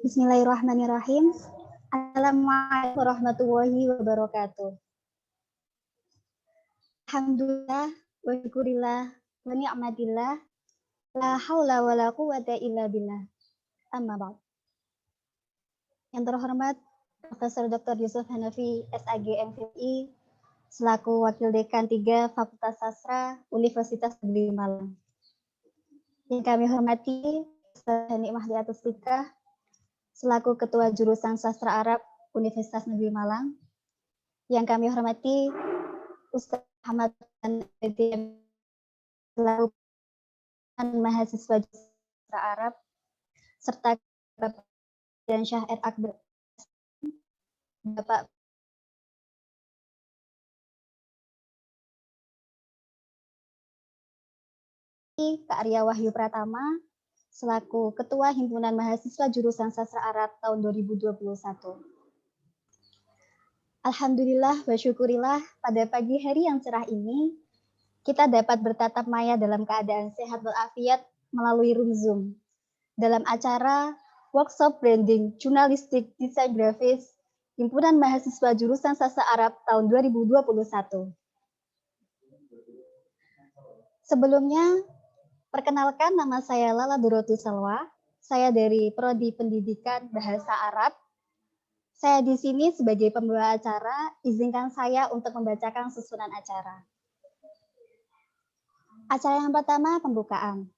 Bismillahirrahmanirrahim. Assalamualaikum warahmatullahi wabarakatuh. Alhamdulillah wa syukurillah wa ni'matillah la haula wa la quwata illa billah. Amma ba'd. Yang terhormat Profesor Dr. Yusuf Hanafi, SAG MPI, selaku Wakil Dekan 3 Fakultas Sastra Universitas Negeri Malang. Yang kami hormati Ustaz Hani Mahdiatus Tikah, selaku Ketua Jurusan Sastra Arab Universitas Negeri Malang. Yang kami hormati Ustaz Muhammad selaku mahasiswa Sastra Arab, serta Bapak dan Syahid Akbar, Bapak Kak Arya Wahyu Pratama, selaku Ketua Himpunan Mahasiswa Jurusan Sastra Arab tahun 2021. Alhamdulillah wa syukurillah, pada pagi hari yang cerah ini, kita dapat bertatap maya dalam keadaan sehat walafiat melalui room Zoom dalam acara Workshop Branding Jurnalistik Desain Grafis Himpunan Mahasiswa Jurusan Sastra Arab tahun 2021. Sebelumnya, perkenalkan, nama saya Lala Doroti Salwa. Saya dari Prodi Pendidikan Bahasa Arab. Saya di sini sebagai pembawa acara. Izinkan saya untuk membacakan susunan acara. Acara yang pertama, pembukaan.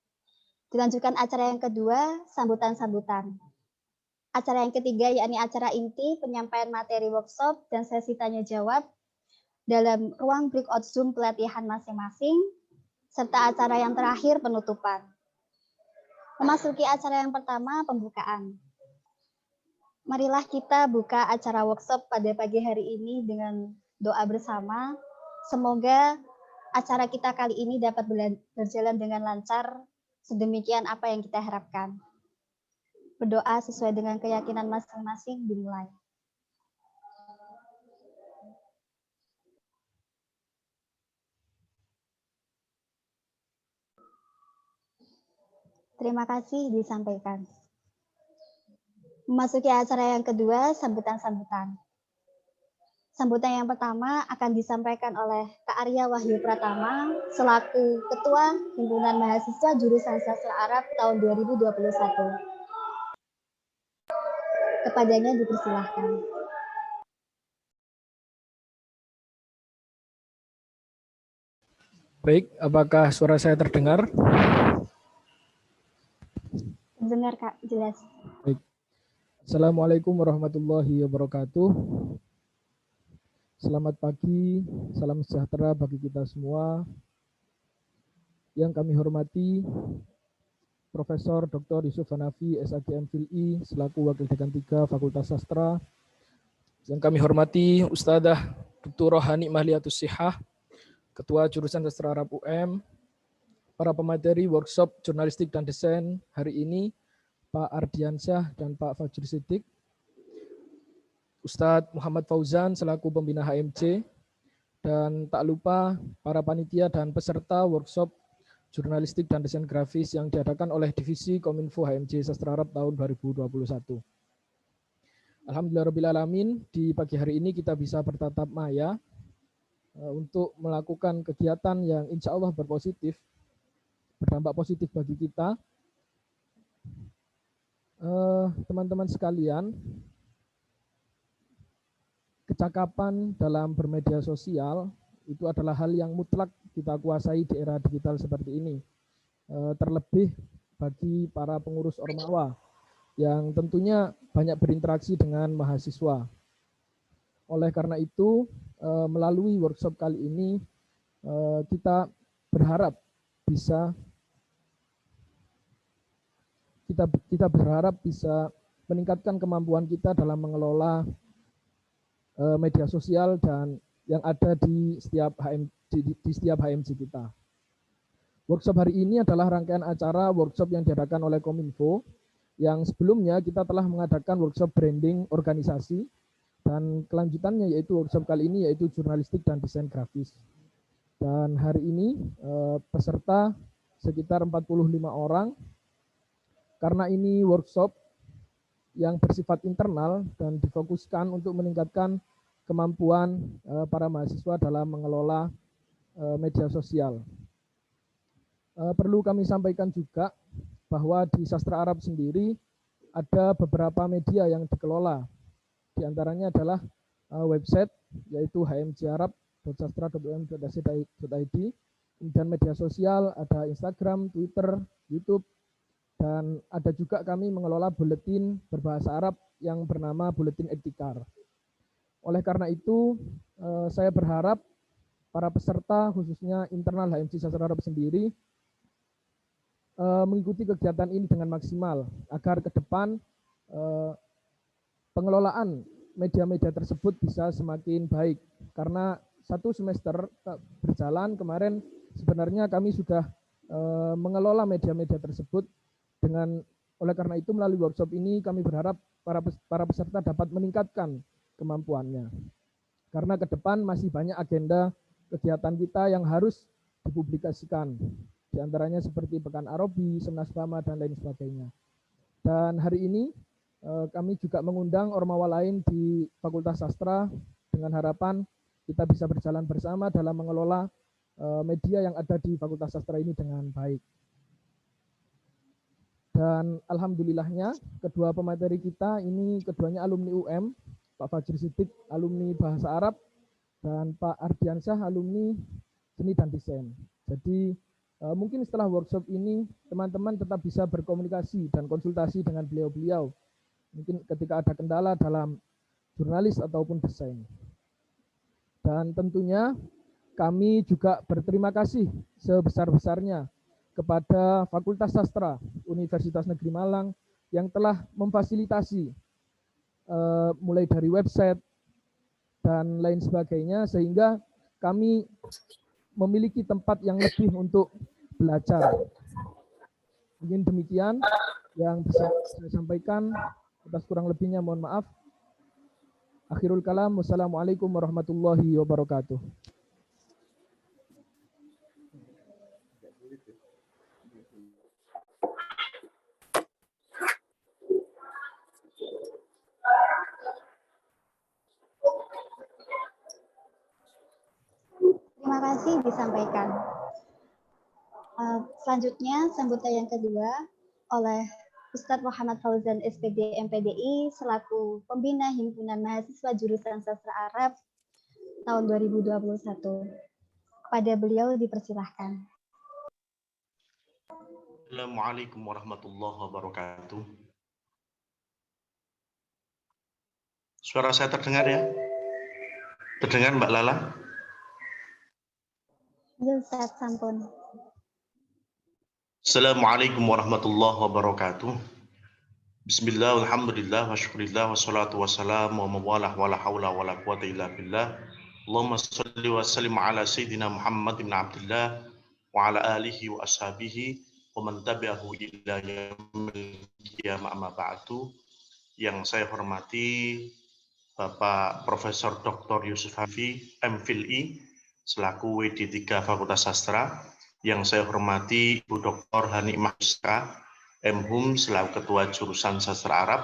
Dilanjutkan acara yang kedua, sambutan-sambutan. Acara yang ketiga, yakni acara inti, penyampaian materi workshop dan sesi tanya-jawab dalam ruang breakout Zoom pelatihan masing-masing, serta acara yang terakhir, penutupan. Memasuki acara yang pertama, pembukaan. Marilah kita buka acara workshop pada pagi hari ini dengan doa bersama. Semoga acara kita kali ini dapat berjalan dengan lancar, sedemikian apa yang kita harapkan. Berdoa sesuai dengan keyakinan masing-masing, dimulai. Terima kasih, disampaikan. Memasuki acara yang kedua, sambutan-sambutan. Sambutan yang pertama akan disampaikan oleh Kak Arya Wahyu Pratama, selaku Ketua Himpunan Mahasiswa Jurusan Sastra Arab tahun 2021. Kepadanya dipersilahkan. Baik, apakah suara saya terdengar? Dengar, Kak, jelas. Baik. Assalamualaikum warahmatullahi wabarakatuh. Selamat pagi, salam sejahtera bagi kita semua. Yang kami hormati Profesor Dr. Yusuf Hanafi, SAG MPI, selaku Wakil Dekan 3 Fakultas Sastra. Yang kami hormati Ustadzah Dr. Hani Mahdiatus Tikah, Ketua Jurusan Sastra Arab UM, para pemateri workshop jurnalistik dan desain hari ini, Pak Ardiansyah dan Pak Fajri Siddiq, Ustadz Muhammad Fauzan selaku pembina HMC, dan tak lupa para panitia dan peserta workshop jurnalistik dan desain grafis yang diadakan oleh Divisi Kominfo HMC Sastra Arab tahun 2021. Alhamdulillahirrahmanirrahim, di pagi hari ini kita bisa bertatap maya untuk melakukan kegiatan yang insya Allah berdampak positif bagi kita. Teman-teman sekalian, kecakapan dalam bermedia sosial itu adalah hal yang mutlak kita kuasai di era digital seperti ini. Terlebih bagi para pengurus Ormawa yang tentunya banyak berinteraksi dengan mahasiswa. Oleh karena itu, melalui workshop kali ini, kita berharap bisa meningkatkan kemampuan kita dalam mengelola media sosial dan yang ada di setiap HMC kita. Workshop hari ini adalah rangkaian acara workshop yang diadakan oleh Kominfo, yang sebelumnya kita telah mengadakan workshop branding organisasi, dan kelanjutannya yaitu workshop kali ini yaitu jurnalistik dan desain grafis. Dan hari ini peserta sekitar 45 orang. Karena ini workshop yang bersifat internal dan difokuskan untuk meningkatkan kemampuan para mahasiswa dalam mengelola media sosial. Perlu kami sampaikan juga bahwa di Sastra Arab sendiri ada beberapa media yang dikelola. Di antaranya adalah website yaitu hmcarab.sastra.um.ac.id, kemudian media sosial ada Instagram, Twitter, YouTube, dan ada juga kami mengelola buletin berbahasa Arab yang bernama Buletin Ibtikar. Oleh karena itu, saya berharap para peserta, khususnya internal HMC Sastra Arab sendiri, mengikuti kegiatan ini dengan maksimal, agar ke depan pengelolaan media-media tersebut bisa semakin baik. Karena 1 semester berjalan kemarin, sebenarnya kami sudah mengelola media-media tersebut. Oleh karena itu melalui workshop ini kami berharap para peserta dapat meningkatkan kemampuannya. Karena ke depan masih banyak agenda kegiatan kita yang harus dipublikasikan. Di antaranya seperti Pekan Arabi, Semnas Bama, dan lain sebagainya. Dan hari ini kami juga mengundang ormawa lain di Fakultas Sastra dengan harapan kita bisa berjalan bersama dalam mengelola media yang ada di Fakultas Sastra ini dengan baik. Dan alhamdulillahnya kedua pemateri kita ini keduanya alumni UM, Pak Fajri Siddiq alumni Bahasa Arab dan Pak Ardiansyah alumni Seni dan Desain. Jadi mungkin setelah workshop ini teman-teman tetap bisa berkomunikasi dan konsultasi dengan beliau-beliau. Mungkin ketika ada kendala dalam jurnalis ataupun desain. Dan tentunya kami juga berterima kasih sebesar-besarnya kepada Fakultas Sastra Universitas Negeri Malang yang telah memfasilitasi mulai dari website dan lain sebagainya, sehingga kami memiliki tempat yang lebih untuk belajar. Mungkin demikian yang bisa saya sampaikan. Atas kurang lebihnya mohon maaf. Akhirul kalam, wassalamualaikum warahmatullahi wabarakatuh. Terima kasih disampaikan. Selanjutnya, sambutan yang kedua oleh Ustadz Muhammad Fauzan SPD MPDI selaku Pembina Himpunan Mahasiswa Jurusan Sastra Arab tahun 2021. Kepada beliau dipersilahkan. Assalamualaikum warahmatullahi wabarakatuh. Suara saya terdengar ya? Terdengar Mbak Lala? Ya, Ustaz, sampun. Assalamualaikum warahmatullahi wabarakatuh. Bismillah, alhamdulillah, wa syukurillah, wa salatu wassalamu wa mawalah wa la hawla wa la quwata illa billah. Allahumma salli wa sallim ala Sayyidina Muhammad ibn Abdullah wa ala alihi wa ashabihi wa man tabi'ahu ila yaumil qiyamah amma ba'du. Yang saya hormati Bapak Profesor Dr. Yusuf Hanafi, MPhilI, selaku WD3 Fakultas Sastra. Yang saya hormati Ibu Dr. Hanikmah Huska, MHum, selaku Ketua Jurusan Sastra Arab.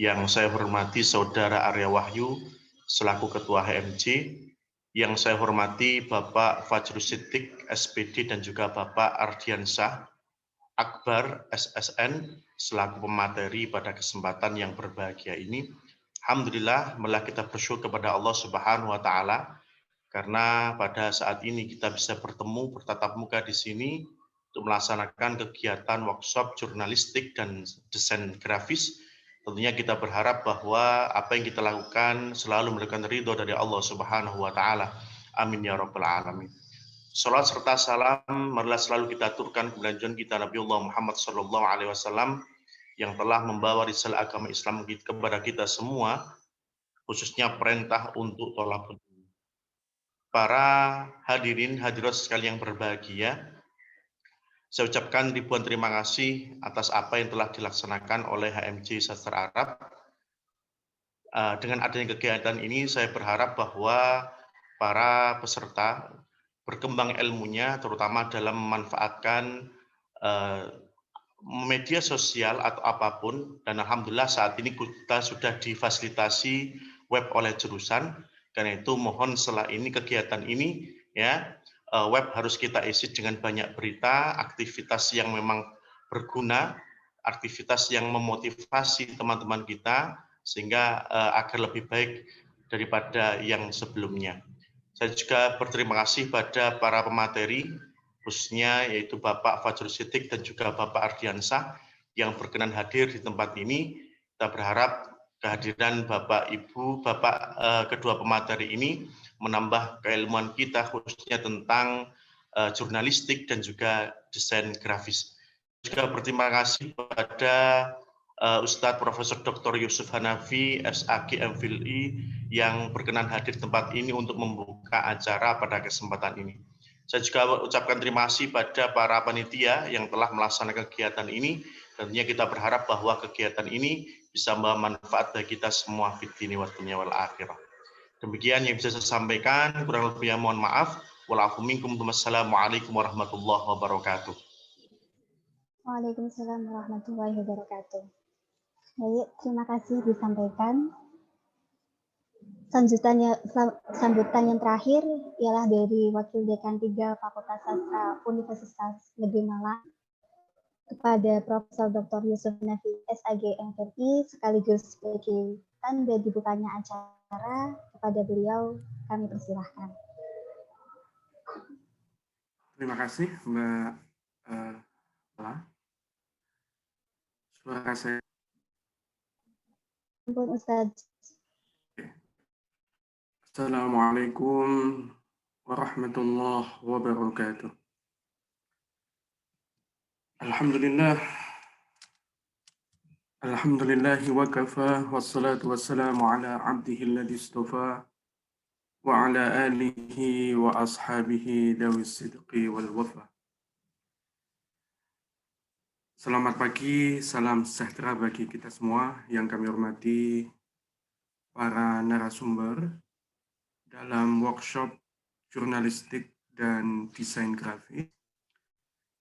Yang saya hormati Saudara Arya Wahyu, selaku Ketua HMC. Yang saya hormati Bapak Fajri Siddiq, SPD, dan juga Bapak Ardiansyah Akbar, SSN, selaku pemateri pada kesempatan yang berbahagia ini. Alhamdulillah, malah kita bersyukur kepada Allah Subhanahu wa Ta'ala, karena pada saat ini kita bisa bertemu bertatap muka di sini untuk melaksanakan kegiatan workshop jurnalistik dan desain grafis. Tentunya kita berharap bahwa apa yang kita lakukan selalu memberikan ridho dari Allah Subhanahu wa Ta'ala. Amin ya rabbal alamin. Salat serta salam marilah selalu kita aturkan kepada junjungan kita Nabiullah Muhammad sallallahu alaihi wasallam yang telah membawa risalah agama Islam kepada kita semua, khususnya perintah untuk thalabul. Para hadirin hadirat sekalian yang berbahagia, saya ucapkan ribuan terima kasih atas apa yang telah dilaksanakan oleh HMC Sastra Arab. Dengan adanya kegiatan ini, saya berharap bahwa para peserta berkembang ilmunya, terutama dalam memanfaatkan media sosial atau apapun, dan alhamdulillah saat ini kita sudah difasilitasi web oleh jurusan. Karena itu mohon setelah ini kegiatan ini ya web harus kita isi dengan banyak berita, aktivitas yang memang berguna, aktivitas yang memotivasi teman-teman kita sehingga agar lebih baik daripada yang sebelumnya. Saya juga berterima kasih pada para pemateri, khususnya yaitu Bapak Fajrul Siddiq dan juga Bapak Ardiansah yang berkenan hadir di tempat ini. Kita berharap kehadiran Bapak Ibu, Bapak kedua pemateri ini menambah keilmuan kita khususnya tentang jurnalistik dan juga desain grafis. Juga berterima kasih kepada Ustadz Profesor Dr. Yusuf Hanafi, SAG MPhilI yang berkenan hadir di tempat ini untuk membuka acara pada kesempatan ini. Saya juga ucapkan terima kasih pada para panitia yang telah melaksanakan kegiatan ini. Tentunya kita berharap bahwa kegiatan ini bisa membawa manfaat bagi kita semua fid dini wa dunya wal akhirah. Demikian yang bisa saya sampaikan, kurang lebihnya mohon maaf. Wa'alaikum minkum. Wassalamualaikum warahmatullahi wabarakatuh. Waalaikumsalam warahmatullahi wabarakatuh. Baik, terima kasih disampaikan. Sambutan yang terakhir ialah dari Wakil Dekan 3 Fakultas Sastra Universitas Negeri Malang kepada Profesor Dr. Yusuf Hanafi, SAG MPhilI, sekaligus sebagai tanda dibukanya acara. Kepada beliau kami persilahkan. Terima kasih Mbak suara saya. Ampun Ustaz. Assalamualaikum warahmatullahi wabarakatuh. Alhamdulillahi wa kafa, wassalatu wassalamu ala abdihi alladhi istafa wa ala alihi wa ashabihi dawis sidqi wal wafa. Selamat pagi, salam sejahtera bagi kita semua yang kami hormati para narasumber dalam workshop jurnalistik dan desain grafis.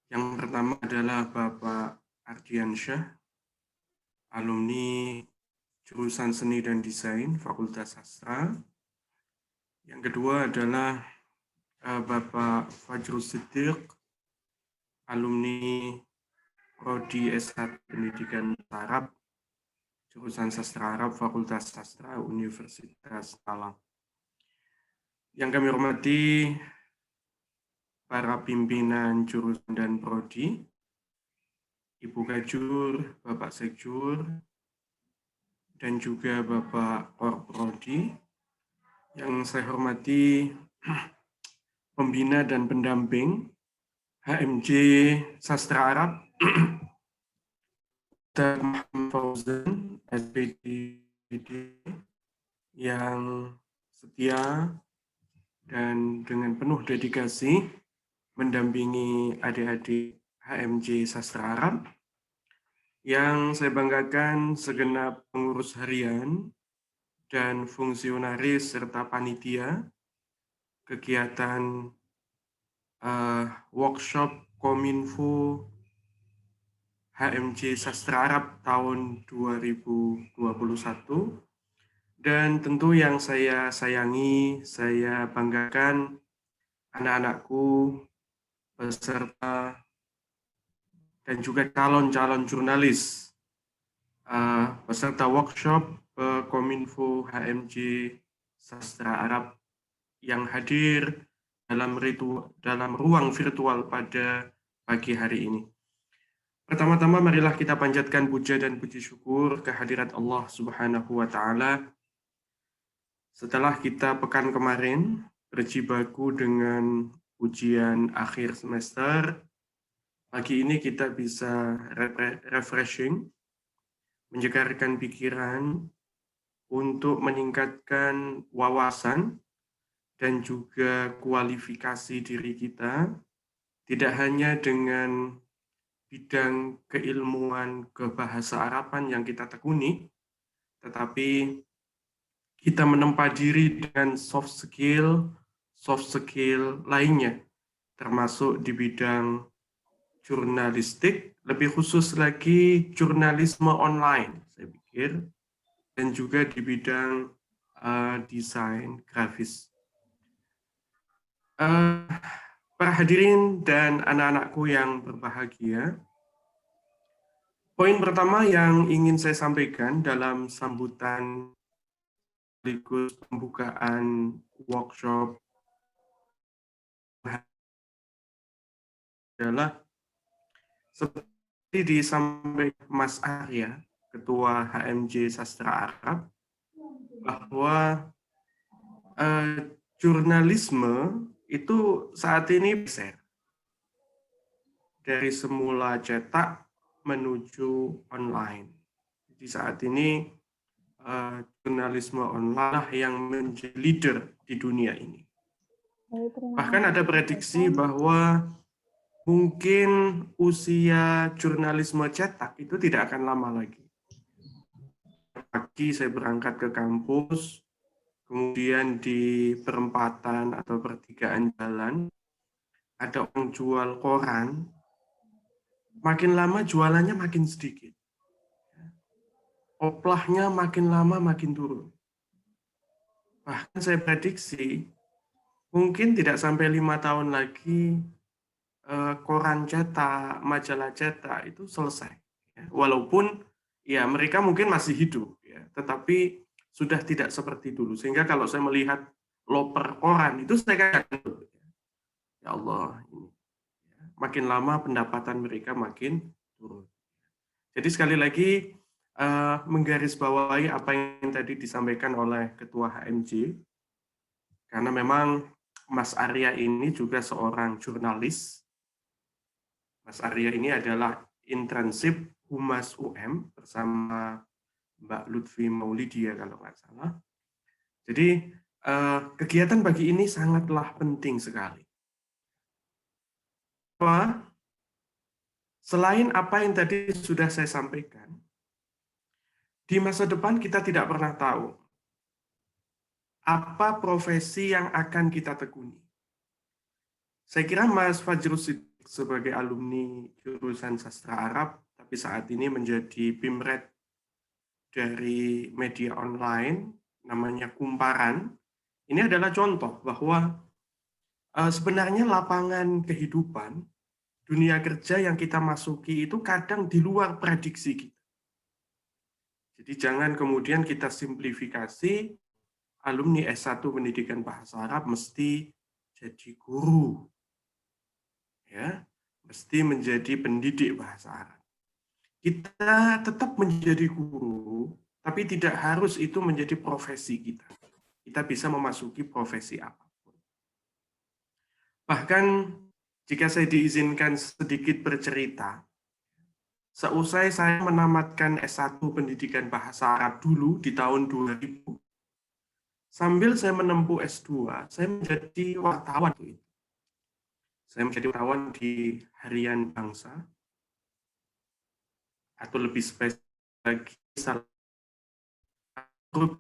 Yang pertama adalah Bapak Ardiansyah, alumni jurusan Seni dan Desain Fakultas Sastra. Yang kedua adalah Bapak Fajrul Siddiq, alumni Prodi S1 Pendidikan Arab, jurusan Sastra Arab Fakultas Sastra Universitas Malang. Yang kami hormati para pimpinan jurusan dan prodi, Ibu Kajur, Bapak Sekjur, dan juga Bapak Korprodi. Yang saya hormati pembina dan pendamping HMJ Sastra Arab, Dr. Muhammad Fauzan, SPD, yang setia dan dengan penuh dedikasi mendampingi adik-adik HMJ Sastra Arab. Yang saya banggakan segenap pengurus harian dan fungsionaris serta panitia kegiatan workshop Kominfo HMJ Sastra Arab tahun 2021. Dan tentu yang saya sayangi, saya banggakan anak-anakku, peserta, dan juga calon-calon jurnalis, peserta workshop Kominfo HMJ Sastra Arab yang hadir dalam ruang virtual pada pagi hari ini. Pertama-tama marilah kita panjatkan puja dan puji syukur kehadirat Allah Subhanahu wa Ta'ala. Setelah kita pekan kemarin berjibaku dengan ujian akhir semester, pagi ini kita bisa refreshing, menyegarkan pikiran untuk meningkatkan wawasan dan juga kualifikasi diri kita, tidak hanya dengan bidang keilmuan kebahasa Araban yang kita tekuni, tetapi kita menempa diri dengan soft skill lainnya, termasuk di bidang jurnalistik lebih khusus lagi jurnalisme online, saya pikir, dan juga di bidang desain grafis. Para hadirin dan anak-anakku yang berbahagia, poin pertama yang ingin saya sampaikan dalam sambutan sekaligus pembukaan workshop adalah seperti disampaikan Mas Arya, Ketua HMJ Sastra Arab, bahwa jurnalisme itu saat ini besar dari semula cetak menuju online. Jadi saat ini jurnalisme online yang menjadi leader di dunia ini. Bahkan ada prediksi bahwa mungkin usia jurnalisme cetak itu tidak akan lama lagi. Pagi saya berangkat ke kampus, kemudian di perempatan atau pertigaan jalan, ada orang jual koran, makin lama jualannya makin sedikit. Oplahnya makin lama makin turun. Bahkan saya prediksi, mungkin tidak sampai 5 tahun lagi, koran cetak, majalah cetak itu selesai. Walaupun ya mereka mungkin masih hidup, ya, tetapi sudah tidak seperti dulu. Sehingga kalau saya melihat loper koran, itu saya katakan, ya Allah, ini makin lama pendapatan mereka makin turun. Jadi sekali lagi, menggarisbawahi apa yang tadi disampaikan oleh Ketua HMJ, karena memang Mas Arya ini juga seorang jurnalis. Mas Arya ini adalah internship Humas UM bersama Mbak Lutfi Maulidia kalau nggak salah. Jadi kegiatan pagi ini sangatlah penting sekali. Selain apa yang tadi sudah saya sampaikan, di masa depan kita tidak pernah tahu apa profesi yang akan kita tekuni. Saya kira Mas Fajrus sebagai alumni jurusan sastra Arab, tapi saat ini menjadi Pimret dari media online, namanya Kumparan. Ini adalah contoh bahwa sebenarnya lapangan kehidupan, dunia kerja yang kita masuki itu kadang di luar prediksi kita. Jadi jangan kemudian kita simplifikasi, alumni S1 Pendidikan Bahasa Arab mesti jadi guru. Ya, mesti menjadi pendidik bahasa Arab. Kita tetap menjadi guru, tapi tidak harus itu menjadi profesi kita. Kita bisa memasuki profesi apapun. Bahkan jika saya diizinkan sedikit bercerita, seusai saya menamatkan S1 Pendidikan Bahasa Arab dulu di tahun 2000, sambil saya menempuh S2, saya menjadi wartawan. Saya menjadi wartawan di Harian Bangsa, atau lebih spesifik lagi, salah satu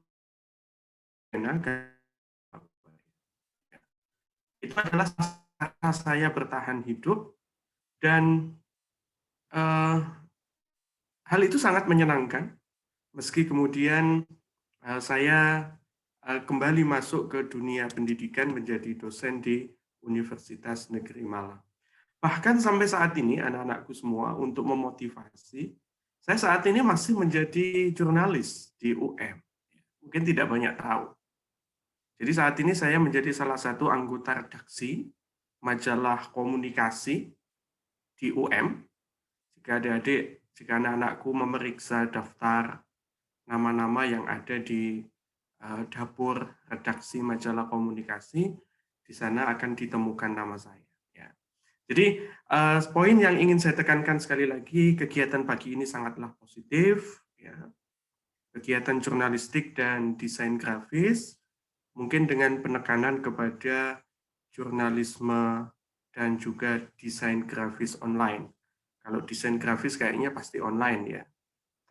itu adalah cara saya bertahan hidup, dan hal itu sangat menyenangkan, meski kemudian saya kembali masuk ke dunia pendidikan menjadi dosen di Universitas Negeri Malang. Bahkan sampai saat ini, anak-anakku semua, untuk memotivasi, saya saat ini masih menjadi jurnalis di UM. Mungkin tidak banyak tahu. Jadi saat ini saya menjadi salah satu anggota redaksi majalah komunikasi di UM. Jika adik-adik, jika anak-anakku memeriksa daftar nama-nama yang ada di dapur redaksi majalah komunikasi, di sana akan ditemukan nama saya. Ya. Jadi poin yang ingin saya tekankan sekali lagi, kegiatan pagi ini sangatlah positif. Ya. Kegiatan jurnalistik dan desain grafis, mungkin dengan penekanan kepada jurnalisme dan juga desain grafis online. Kalau desain grafis kayaknya pasti online ya.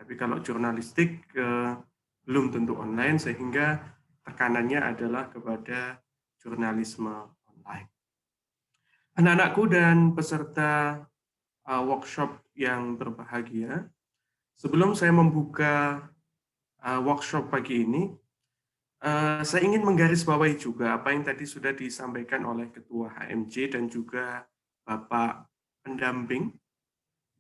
Tapi kalau jurnalistik belum tentu online, sehingga tekanannya adalah kepada jurnalisme online. Anak-anakku dan peserta workshop yang berbahagia, sebelum saya membuka workshop pagi ini, saya ingin menggarisbawahi juga apa yang tadi sudah disampaikan oleh Ketua HMJ dan juga Bapak pendamping,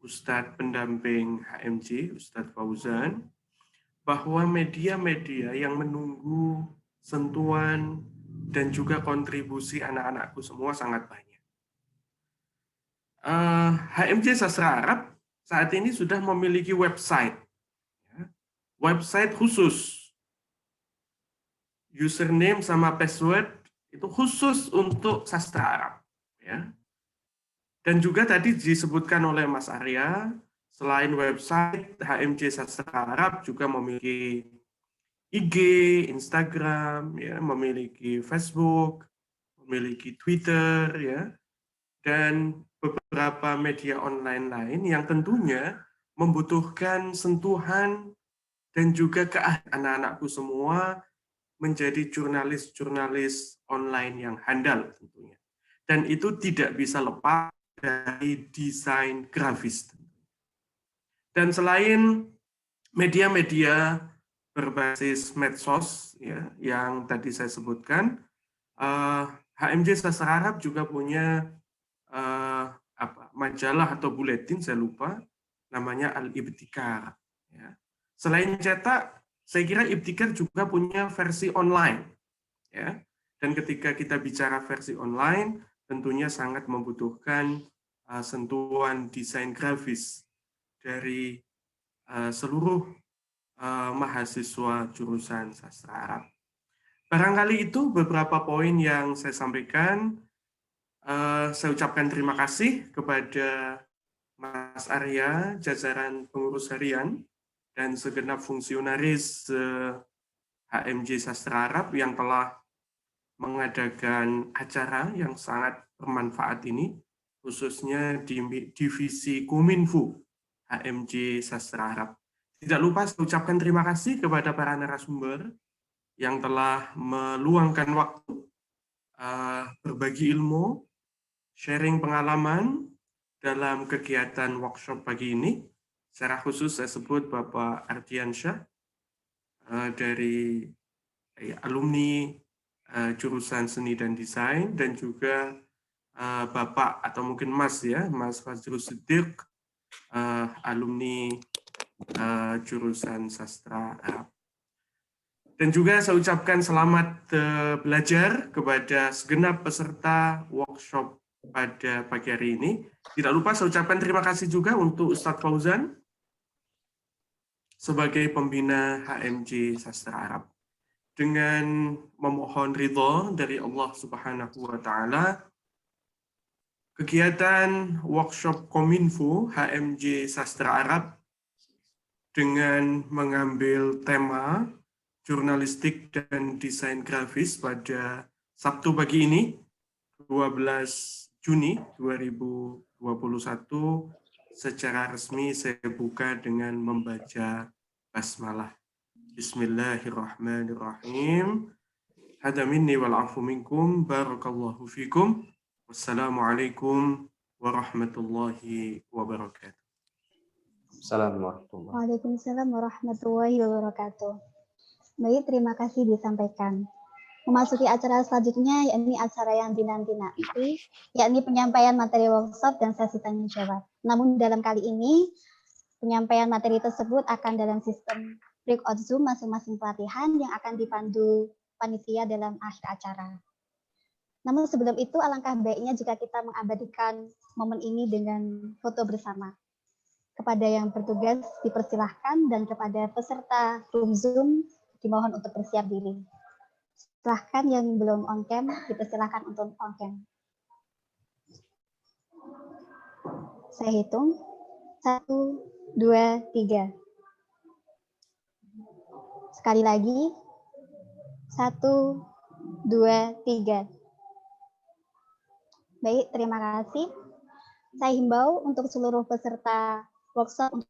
Ustadz pendamping HMJ, Ustadz Fauzan, bahwa media-media yang menunggu sentuhan dan juga kontribusi anak-anakku semua sangat banyak. HMJ Sastra Arab saat ini sudah memiliki website, website khusus, username sama password itu khusus untuk sastra Arab, ya. Dan juga tadi disebutkan oleh Mas Arya, selain website, HMJ Sastra Arab juga memiliki IG, Instagram, ya, memiliki Facebook, memiliki Twitter, ya, dan beberapa media online lain yang tentunya membutuhkan sentuhan dan juga keahlian anak-anakku semua menjadi jurnalis-jurnalis online yang handal tentunya. Dan itu tidak bisa lepas dari desain grafis. Dan selain media-media berbasis medsos ya, yang tadi saya sebutkan, HMJ Sastra Arab juga punya majalah atau buletin, saya lupa, namanya Al-Ibtikar. Ya. Selain cetak, saya kira Ibtikar juga punya versi online. Ya. Dan ketika kita bicara versi online, tentunya sangat membutuhkan sentuhan desain grafis dari seluruh mahasiswa jurusan sastra Arab. Barangkali itu beberapa poin yang saya sampaikan. Saya ucapkan terima kasih kepada Mas Arya, jajaran pengurus harian, dan segenap fungsionaris HMJ Sastra Arab yang telah mengadakan acara yang sangat bermanfaat ini, khususnya di divisi Kominfo HMJ Sastra Arab. Tidak lupa saya ucapkan terima kasih kepada para narasumber yang telah meluangkan waktu berbagi ilmu, sharing pengalaman dalam kegiatan workshop pagi ini. Secara khusus saya sebut Bapak Ardiansyah dari alumni jurusan seni dan desain, dan juga Bapak atau mungkin Mas ya, Mas Fazrul Siddiq, alumni jurusan sastra Arab. Dan juga saya ucapkan selamat belajar kepada segenap peserta workshop pada pagi hari ini. Tidak lupa saya ucapkan terima kasih juga untuk Ustadz Fauzan sebagai pembina HMJ Sastra Arab. Dengan memohon ridho dari Allah Subhanahu wa Ta'ala, kegiatan workshop Kominfo HMJ Sastra Arab dengan mengambil tema jurnalistik dan desain grafis pada Sabtu pagi ini, 12 Juni 2021, secara resmi saya buka dengan membaca basmalah. Bismillahirrahmanirrahim. Hada minni wal afu minkum, barakallahu fikum. Wassalamualaikum warahmatullahi wabarakatuh. Assalamualaikum. Waalaikumsalam warahmatullahi wabarakatuh. Baik, terima kasih disampaikan. Memasuki acara selanjutnya, yakni acara yang dinanti-nanti, yakni penyampaian materi workshop dan sesi tanya jawab. Namun dalam kali ini, penyampaian materi tersebut akan dalam sistem breakout Zoom masing-masing pelatihan yang akan dipandu panitia dalam akhir acara. Namun sebelum itu, alangkah baiknya jika kita mengabadikan momen ini dengan foto bersama. Kepada yang bertugas dipersilahkan, dan kepada peserta room Zoom dimohon untuk bersiap diri. Silahkan yang belum on cam, dipersilahkan untuk on cam. Saya hitung. 1, 2, 3. Sekali lagi. 1, 2, 3. Baik, terima kasih. Saya himbau untuk seluruh peserta workshop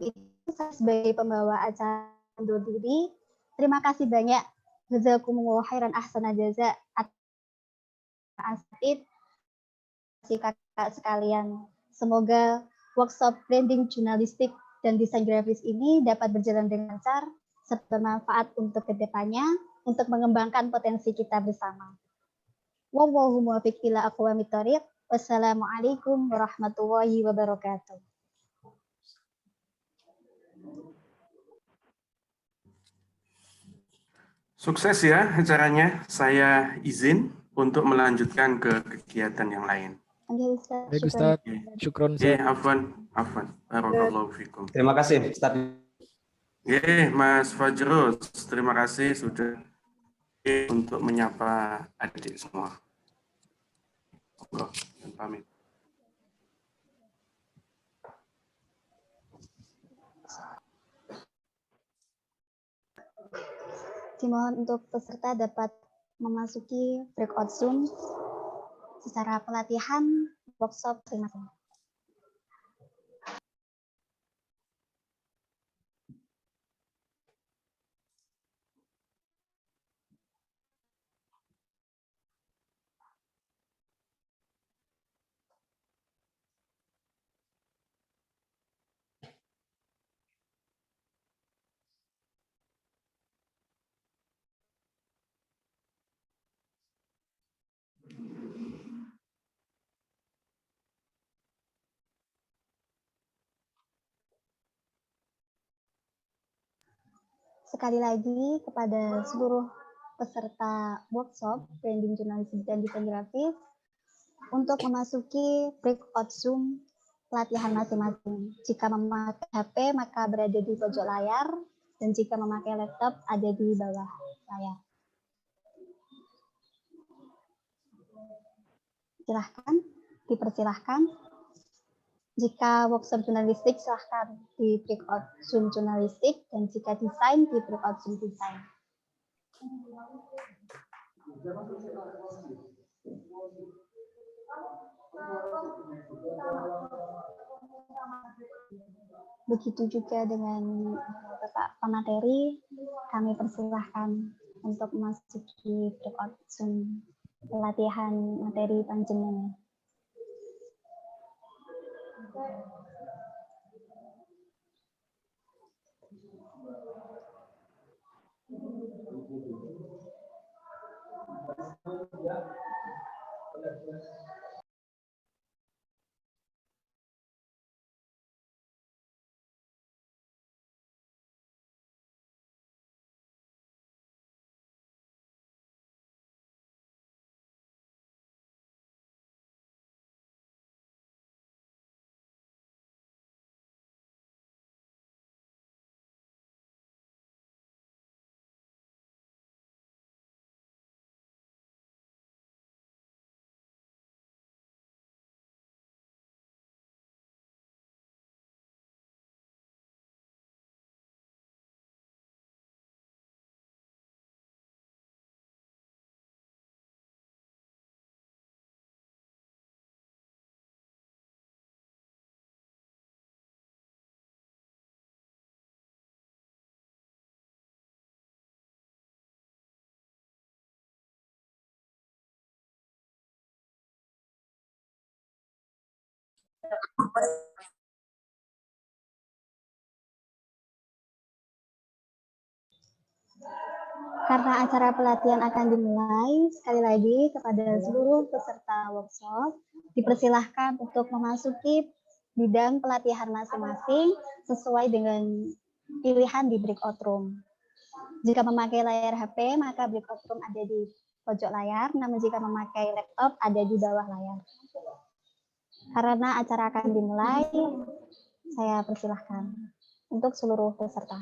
itu sebagai pembawa acara undur diri. Terima kasih banyak Jazakumullahu khairan ahsana jaza atas si kakak sekalian. Semoga workshop branding jurnalistik dan desain grafis ini dapat berjalan dengan lancar serta bermanfaat untuk kedepannya untuk mengembangkan potensi kita bersama. Wallahu muwaffiq ila aqwamit thoriq. Wassalamualaikum warahmatullahi wabarakatuh. Sukses ya acaranya. Saya izin untuk melanjutkan ke kegiatan yang lain. Baik Ustaz, syukron Ustaz. Afwan. Barakallahu fikum. Terima kasih Ustaz. Mas Fajrul, terima kasih sudah untuk menyapa adik semua. Dan pamit. Dimohon untuk peserta dapat memasuki breakout Zoom secara pelatihan workshop masing-masing. Sekali lagi kepada seluruh peserta workshop branding jurnalistik dan desain grafis untuk memasuki breakout Zoom pelatihan masing-masing. Jika memakai HP maka berada di pojok layar dan jika memakai laptop ada di bawah layar. Silahkan, dipersilahkan. Jika workshop jurnalistik, silahkan di breakout Zoom jurnalistik, dan jika desain, di breakout Zoom desain. Begitu juga dengan Bapak pemateri, kami persilahkan untuk memasuki breakout Zoom pelatihan materi panjenengan. Karena acara pelatihan akan dimulai, sekali lagi kepada seluruh peserta workshop, dipersilahkan untuk memasuki bidang pelatihan masing-masing sesuai dengan pilihan di breakout room. Jika memakai layar HP, maka breakout room ada di pojok layar, namun jika memakai laptop ada di bawah layar. Karena acara akan dimulai, saya persilahkan untuk seluruh peserta.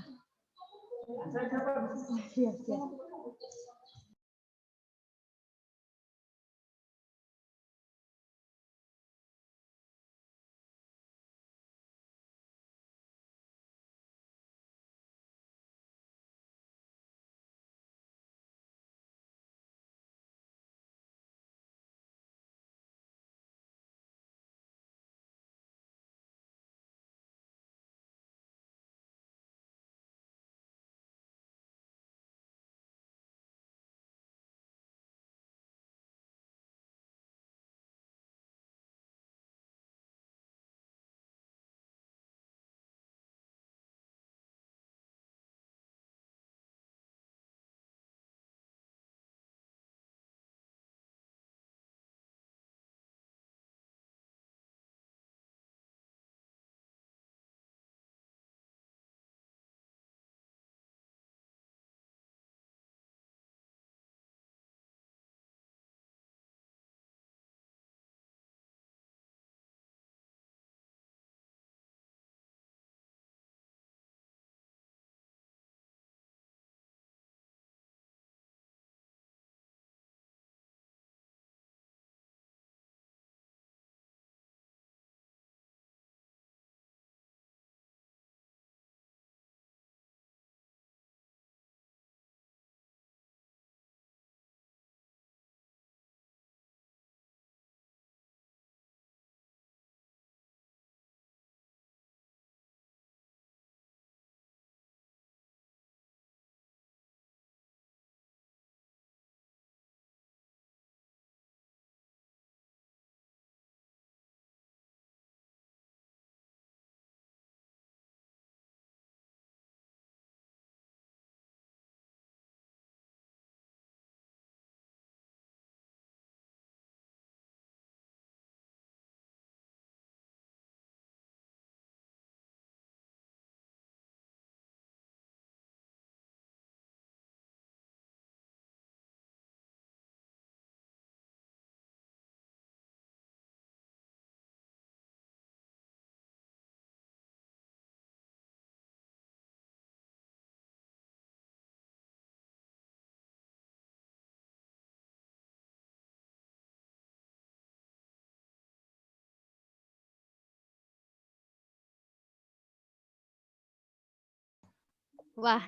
Wah,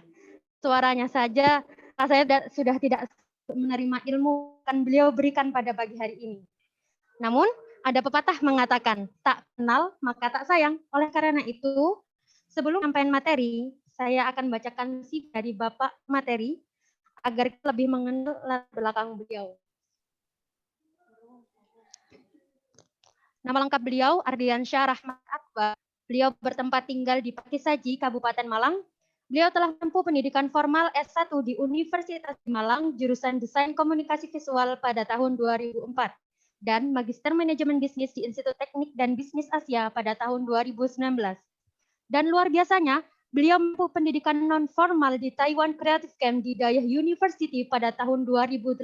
suaranya saja saya sudah tidak menerima ilmu yang beliau berikan pada pagi hari ini. Namun, ada pepatah mengatakan, tak kenal maka tak sayang. Oleh karena itu, sebelum sampaikan materi, saya akan bacakan CV dari Bapak materi agar kita lebih mengenal latar belakang beliau. Nama lengkap beliau Ardiansyah Rahmat Akbar. Beliau bertempat tinggal di Pakisaji, Kabupaten Malang. Beliau telah menempuh pendidikan formal S1 di Universitas Malang, jurusan Desain Komunikasi Visual pada tahun 2004 dan Magister Manajemen Bisnis di Institut Teknik dan Bisnis Asia pada tahun 2019. Dan luar biasanya, beliau menempuh pendidikan non-formal di Taiwan Creative Camp di Daya University pada tahun 2018.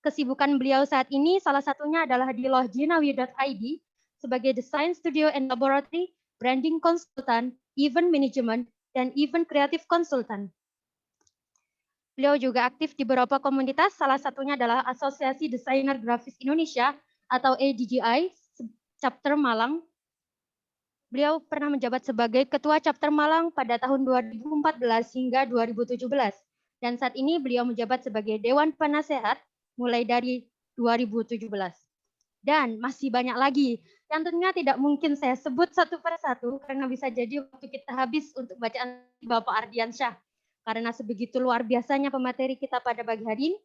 Kesibukan beliau saat ini salah satunya adalah di lohjinawi.id sebagai Design Studio and Laboratory, Branding Consultant, Event Management, dan Event Creative Consultant. Beliau juga aktif di beberapa komunitas, salah satunya adalah Asosiasi Desainer Grafis Indonesia atau ADGI, Chapter Malang. Beliau pernah menjabat sebagai Ketua Chapter Malang pada tahun 2014 hingga 2017. Dan saat ini beliau menjabat sebagai Dewan Penasehat mulai dari 2017. Dan masih banyak lagi yang tentunya tidak mungkin saya sebut satu persatu karena bisa jadi waktu kita habis untuk bacaan Bapak Ardiansyah. Karena sebegitu luar biasanya pemateri kita pada pagi hari ini,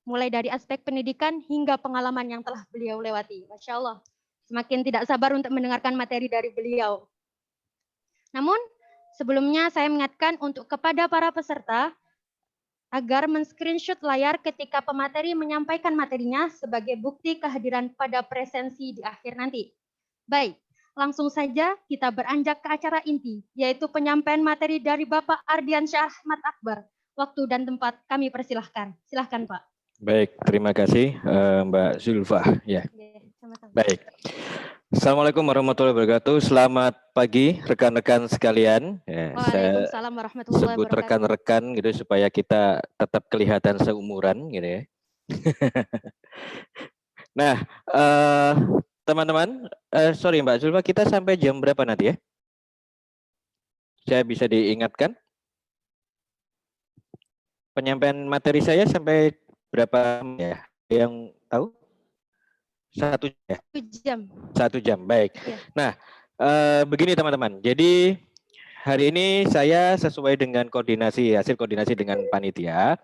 mulai dari aspek pendidikan hingga pengalaman yang telah beliau lewati. Masya Allah, semakin tidak sabar untuk mendengarkan materi dari beliau. Namun, sebelumnya saya mengingatkan untuk kepada para peserta, agar men-screenshot layar ketika pemateri menyampaikan materinya sebagai bukti kehadiran pada presensi di akhir nanti. Baik, langsung saja kita beranjak ke acara inti, yaitu penyampaian materi dari Bapak Ardiansyah Rahmat Akbar. Waktu dan tempat kami persilahkan. Silahkan Pak. Baik, terima kasih Mbak Zulfa. Ya. Sama-sama. Baik. Assalamualaikum warahmatullahi wabarakatuh. Selamat pagi rekan-rekan sekalian. Ya, Waalaikumsalam warahmatullahi sebut wabarakatuh. rekan-rekan gitu supaya kita tetap kelihatan seumuran gitu ya. Nah, teman-teman, sorry Mbak Zulfa, kita sampai jam berapa nanti ya? Saya bisa diingatkan? Penyampaian materi saya sampai berapa ya? Yang tahu? 1 jam. 1 jam, baik. Ya. Nah, begini teman-teman. Jadi hari ini saya sesuai dengan hasil koordinasi dengan panitia,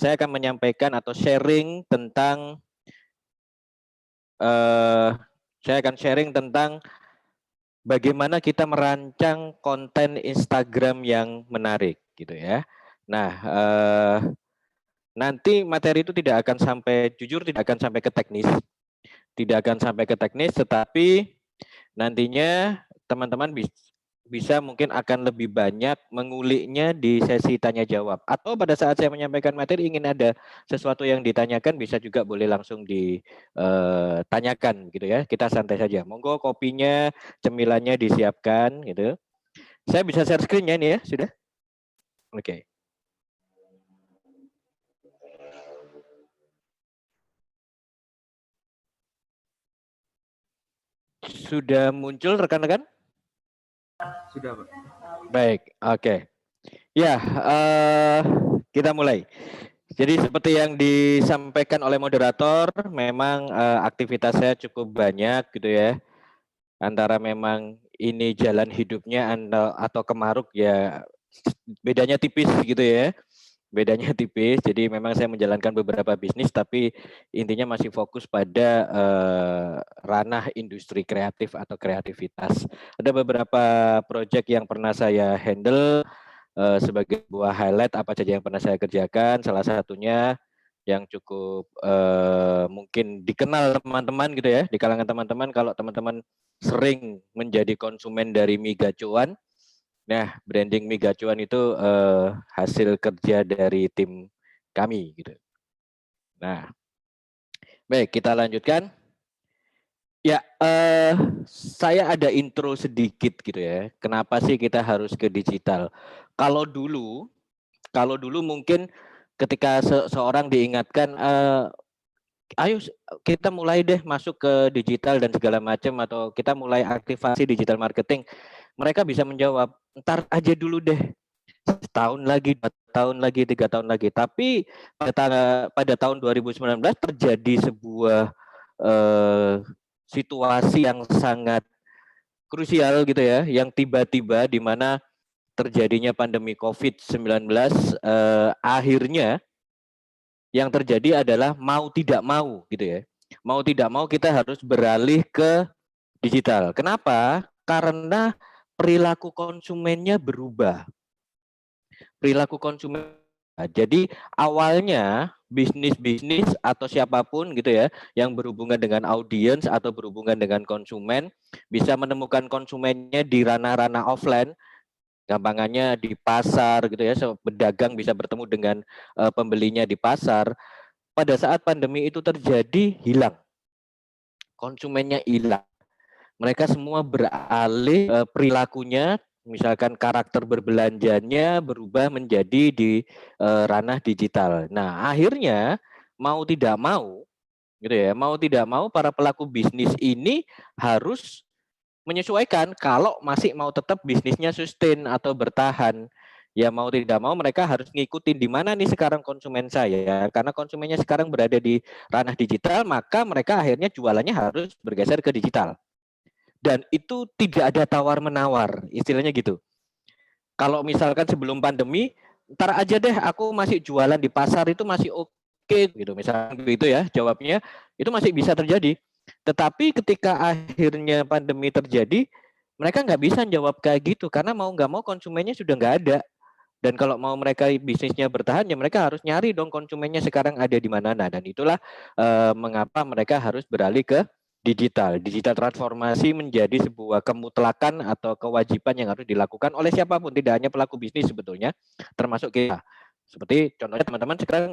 saya akan menyampaikan atau sharing tentang bagaimana kita merancang konten Instagram yang menarik, gitu ya. Nah, nanti materi itu tidak akan sampai ke teknis. Tidak akan sampai ke teknis, tetapi nantinya teman-teman bisa mungkin akan lebih banyak menguliknya di sesi tanya jawab. Atau pada saat saya menyampaikan materi ingin ada sesuatu yang ditanyakan, bisa juga boleh langsung ditanyakan gitu ya. Kita santai saja. Monggo kopinya, cemilannya disiapkan gitu. Saya bisa share screen-nya ini ya, sudah? Oke. Sudah muncul rekan-rekan? Sudah, Pak. Baik, oke. Ya, kita mulai. Jadi seperti yang disampaikan oleh moderator, memang aktivitas saya cukup banyak gitu ya. Antara memang ini jalan hidupnya atau kemaruk ya bedanya tipis gitu ya. Bedanya tipis, jadi memang saya menjalankan beberapa bisnis, tapi intinya masih fokus pada ranah industri kreatif atau kreativitas. Ada beberapa proyek yang pernah saya handle sebagai buah highlight apa saja yang pernah saya kerjakan. Salah satunya yang cukup mungkin dikenal teman-teman gitu ya, di kalangan teman-teman, kalau teman-teman sering menjadi konsumen dari mie gacuan. Nah, branding mie gacuan itu hasil kerja dari tim kami gitu. Nah, baik, kita lanjutkan. Ya, saya ada intro sedikit gitu ya. Kenapa sih kita harus ke digital? Kalau dulu mungkin ketika seorang diingatkan, ayo kita mulai deh masuk ke digital dan segala macam, atau kita mulai aktivasi digital marketing. mereka bisa menjawab, ntar aja dulu deh, setahun lagi, 2 tahun lagi, 3 tahun lagi. Tapi pada tahun 2019 terjadi sebuah situasi yang sangat krusial gitu ya, yang tiba-tiba di mana terjadinya pandemi COVID-19, akhirnya yang terjadi adalah mau tidak mau gitu ya. Mau tidak mau kita harus beralih ke digital. Kenapa? Karena perilaku konsumennya berubah. Perilaku konsumen. Jadi awalnya bisnis-bisnis atau siapapun gitu ya yang berhubungan dengan audiens atau berhubungan dengan konsumen bisa menemukan konsumennya di ranah-ranah offline, gampangannya di pasar gitu ya, pedagang bisa bertemu dengan pembelinya di pasar. Pada saat pandemi itu terjadi, hilang. Konsumennya hilang. Mereka semua beralih perilakunya, misalkan karakter berbelanjanya berubah menjadi di ranah digital. Nah, akhirnya mau tidak mau gitu ya, mau tidak mau para pelaku bisnis ini harus menyesuaikan kalau masih mau tetap bisnisnya sustain atau bertahan. Ya mau tidak mau mereka harus ngikutin di mana nih sekarang konsumen saya. Karena konsumennya sekarang berada di ranah digital, maka mereka akhirnya jualannya harus bergeser ke digital. Dan itu tidak ada tawar-menawar, istilahnya gitu. Kalau misalkan sebelum pandemi, ntar aja deh aku masih jualan di pasar itu masih oke gitu, misalnya gitu ya jawabnya, itu masih bisa terjadi. Tetapi ketika akhirnya pandemi terjadi, mereka nggak bisa jawab kayak gitu, karena mau nggak mau konsumennya sudah nggak ada. Dan kalau mau mereka bisnisnya bertahan, ya mereka harus nyari dong konsumennya sekarang ada di mana. Nah, dan itulah mengapa mereka harus beralih ke digital. Digital transformasi menjadi sebuah kemutlakan atau kewajiban yang harus dilakukan oleh siapapun, tidak hanya pelaku bisnis sebetulnya, termasuk kita. Seperti contohnya teman-teman sekarang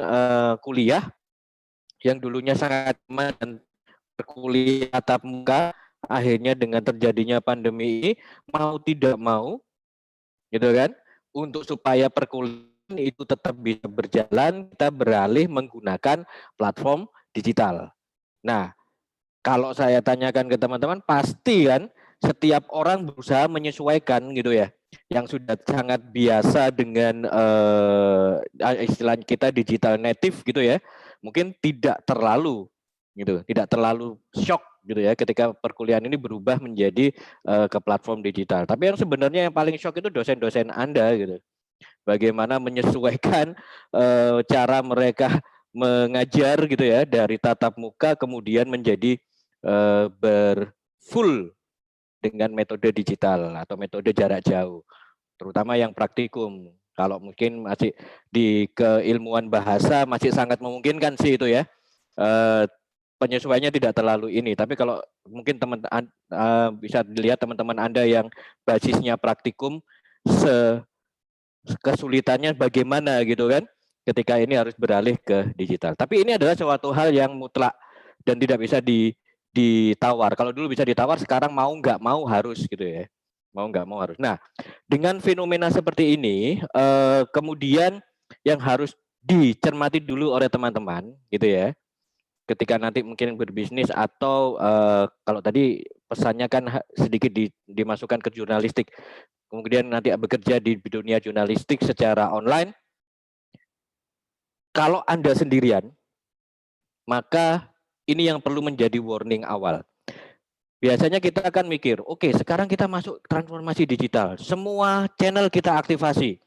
kuliah yang dulunya sangat aman dan berkuliah tatap muka, akhirnya dengan terjadinya pandemi ini mau tidak mau, gitu kan, untuk supaya perkuliahan itu tetap bisa berjalan, kita beralih menggunakan platform digital. Nah, kalau saya tanyakan ke teman-teman, pasti kan setiap orang berusaha menyesuaikan gitu ya. Yang sudah sangat biasa dengan istilah kita digital native gitu ya. Mungkin tidak terlalu gitu, tidak terlalu shock gitu ya ketika perkuliahan ini berubah menjadi ke platform digital. Tapi yang sebenarnya yang paling shock itu dosen-dosen Anda gitu. Bagaimana menyesuaikan cara mereka mengajar gitu ya dari tatap muka kemudian menjadi berfull dengan metode digital atau metode jarak jauh, terutama yang praktikum. Kalau mungkin masih di keilmuan bahasa masih sangat memungkinkan sih itu ya, penyesuaiannya tidak terlalu ini. Tapi kalau mungkin teman-teman bisa dilihat teman-teman Anda yang basisnya praktikum, kesulitannya bagaimana gitu kan ketika ini harus beralih ke digital. Tapi ini adalah suatu hal yang mutlak dan tidak bisa ditawar. Kalau dulu bisa ditawar, sekarang mau nggak mau harus gitu ya. Mau nggak mau harus. Nah, dengan fenomena seperti ini, kemudian yang harus dicermati dulu oleh teman-teman gitu ya. Ketika nanti mungkin berbisnis atau kalau tadi pesannya kan sedikit dimasukkan ke jurnalistik, kemudian nanti bekerja di dunia jurnalistik secara online, kalau Anda sendirian, maka ini yang perlu menjadi warning awal. Biasanya kita akan mikir, oke, sekarang kita masuk transformasi digital, semua channel kita aktivasi,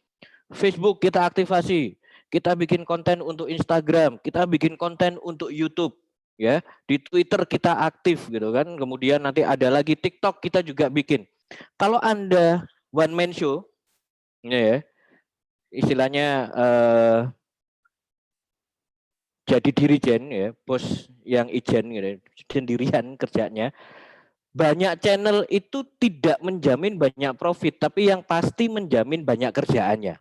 Facebook kita aktivasi, kita bikin konten untuk Instagram, kita bikin konten untuk YouTube, ya, di Twitter kita aktif gitu kan, kemudian nanti ada lagi TikTok kita juga bikin. Kalau Anda one man show, ya, istilahnya jadi dirijen ya, bos yang ijen gitu, sendirian kerjanya. Banyak channel itu tidak menjamin banyak profit, tapi yang pasti menjamin banyak kerjaannya.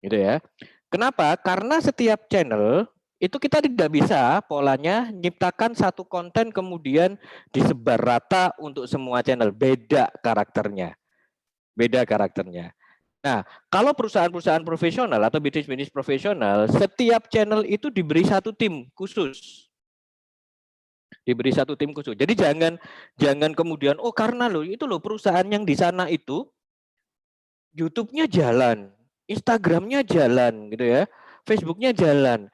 Gitu ya. Kenapa? Karena setiap channel itu kita tidak bisa polanya nyiptakan satu konten kemudian disebar rata untuk semua channel, beda karakternya. Beda karakternya. Nah, kalau perusahaan-perusahaan profesional atau bisnis-bisnis profesional, setiap channel itu diberi satu tim khusus. Diberi satu tim khusus. Jadi jangan kemudian oh karena loh itu loh perusahaan yang di sana itu YouTube-nya jalan, Instagram-nya jalan gitu ya, Facebook-nya jalan.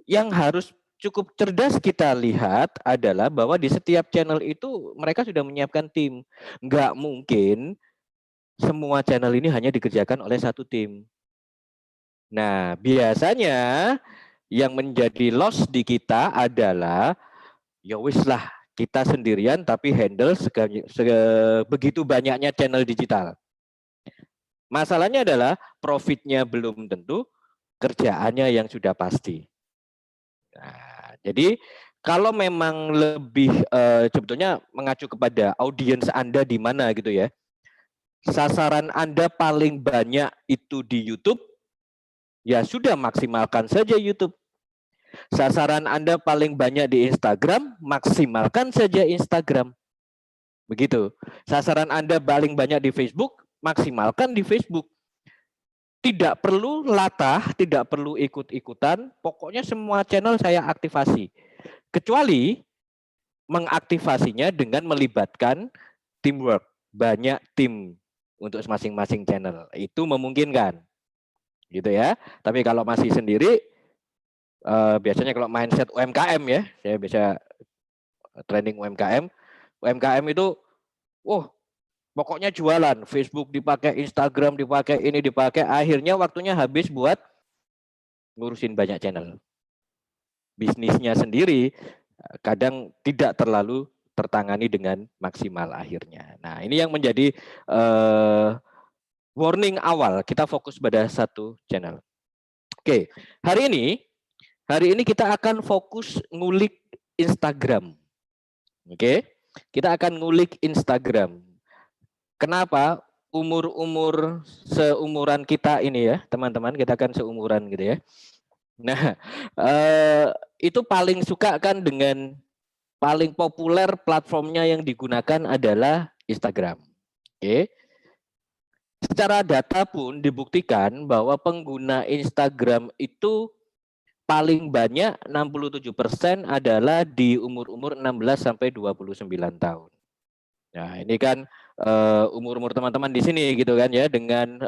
Yang harus cukup cerdas kita lihat adalah bahwa di setiap channel itu mereka sudah menyiapkan tim. Nggak mungkin semua channel ini hanya dikerjakan oleh satu tim. Nah, biasanya yang menjadi loss di kita adalah ya wis lah kita sendirian tapi handle begitu banyaknya channel digital. Masalahnya adalah profitnya belum tentu, kerjaannya yang sudah pasti. Nah, jadi kalau memang lebih sebetulnya mengacu kepada audiens Anda di mana gitu ya. Sasaran Anda paling banyak itu di YouTube, ya sudah maksimalkan saja YouTube. Sasaran Anda paling banyak di Instagram, maksimalkan saja Instagram. Begitu. Sasaran Anda paling banyak di Facebook, maksimalkan di Facebook. Tidak perlu latah, tidak perlu ikut-ikutan, pokoknya semua channel saya aktifasi. Kecuali mengaktifasinya dengan melibatkan teamwork, banyak tim untuk masing-masing channel. Itu memungkinkan. Gitu ya. Tapi kalau masih sendiri, biasanya kalau mindset UMKM ya, saya bisa training UMKM. UMKM itu, pokoknya jualan, Facebook dipakai, Instagram dipakai, ini dipakai, akhirnya waktunya habis buat ngurusin banyak channel. Bisnisnya sendiri kadang tidak terlalu tertangani dengan maksimal akhirnya. Nah, ini yang menjadi warning awal, kita fokus pada satu channel. Oke, hari ini kita akan fokus ngulik Instagram. Oke, kita akan ngulik Instagram. Kenapa? Umur-umur seumuran kita ini ya, teman-teman, kita kan seumuran gitu ya. Nah, itu paling suka kan dengan paling populer platformnya yang digunakan adalah Instagram. Oke. Secara data pun dibuktikan bahwa pengguna Instagram itu paling banyak 67% adalah di umur-umur 16 sampai 29 tahun. Nah, ini kan umur-umur teman-teman di sini gitu kan ya, dengan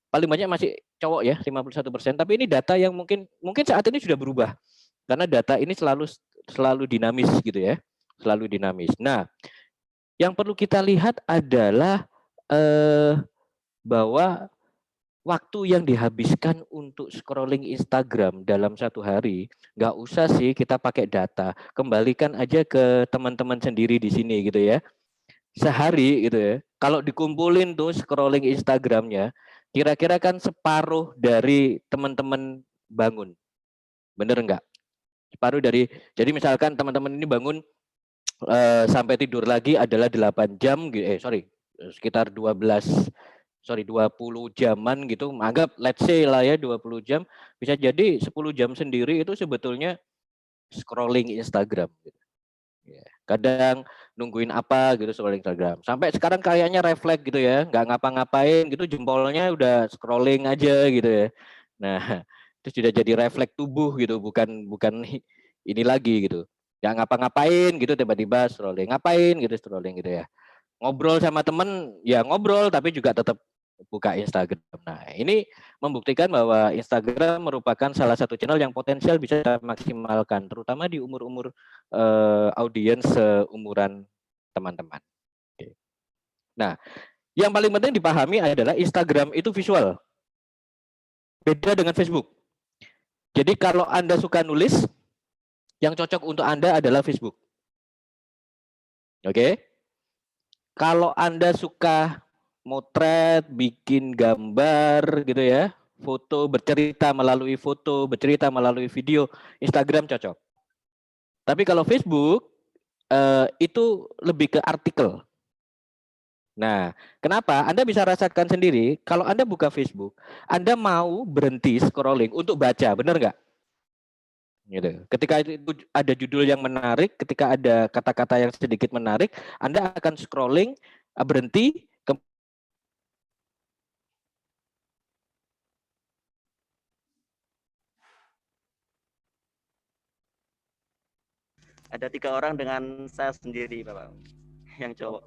paling banyak masih cowok ya 51%, tapi ini data yang mungkin saat ini sudah berubah. Karena data ini selalu dinamis gitu ya. Selalu dinamis. Nah, yang perlu kita lihat adalah bahwa waktu yang dihabiskan untuk scrolling Instagram dalam satu hari, nggak usah sih kita pakai data. Kembalikan aja ke teman-teman sendiri di sini gitu ya. Sehari gitu ya, kalau dikumpulin tuh scrolling Instagramnya, kira-kira kan separuh dari teman-teman bangun. Bener enggak? Separuh dari, jadi misalkan teman-teman ini bangun sampai tidur lagi adalah 8 jam, sekitar 20 jaman gitu, anggap let's say lah ya 20 jam, bisa jadi 10 jam sendiri itu sebetulnya scrolling Instagram gitu. Ya, kadang nungguin apa gitu scrolling Instagram. Sampai sekarang kayaknya refleks gitu ya, nggak ngapa-ngapain gitu, jempolnya udah scrolling aja gitu ya. Nah, itu sudah jadi refleks tubuh gitu, bukan ini lagi gitu. Nggak ngapa-ngapain gitu tiba-tiba scrolling, ngapain gitu scrolling gitu ya. Ngobrol sama temen ya ngobrol tapi juga tetap buka Instagram. Nah, ini membuktikan bahwa Instagram merupakan salah satu channel yang potensial bisa kita maksimalkan, terutama di umur-umur audiens seumuran teman-teman. Oke. Nah, yang paling penting dipahami adalah Instagram itu visual. Beda dengan Facebook. Jadi kalau Anda suka nulis, yang cocok untuk Anda adalah Facebook. Oke. Kalau Anda suka motret, bikin gambar gitu ya, foto, bercerita melalui video, Instagram cocok. Tapi kalau Facebook itu lebih ke artikel. Nah, kenapa? Anda bisa rasakan sendiri, kalau Anda buka Facebook, Anda mau berhenti scrolling untuk baca, benar nggak? Gitu. Ketika itu ada judul yang menarik, ketika ada kata-kata yang sedikit menarik, Anda akan scrolling, berhenti, Ada 3 orang dengan saya sendiri, Bapak, yang cowok.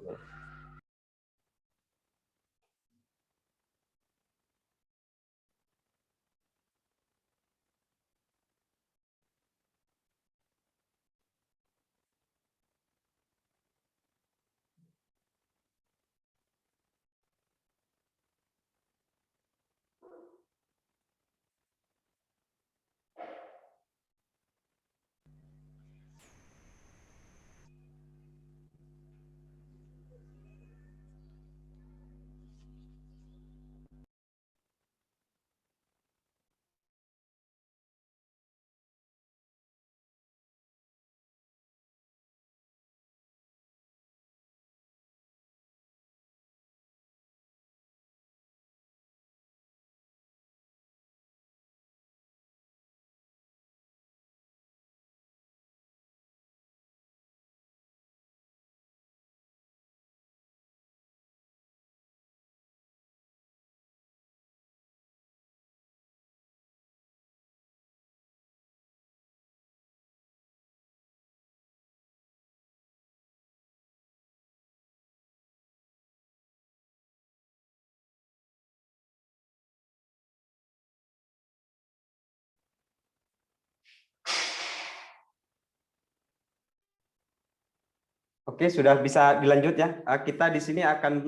Oke, sudah bisa dilanjut ya. Kita di sini akan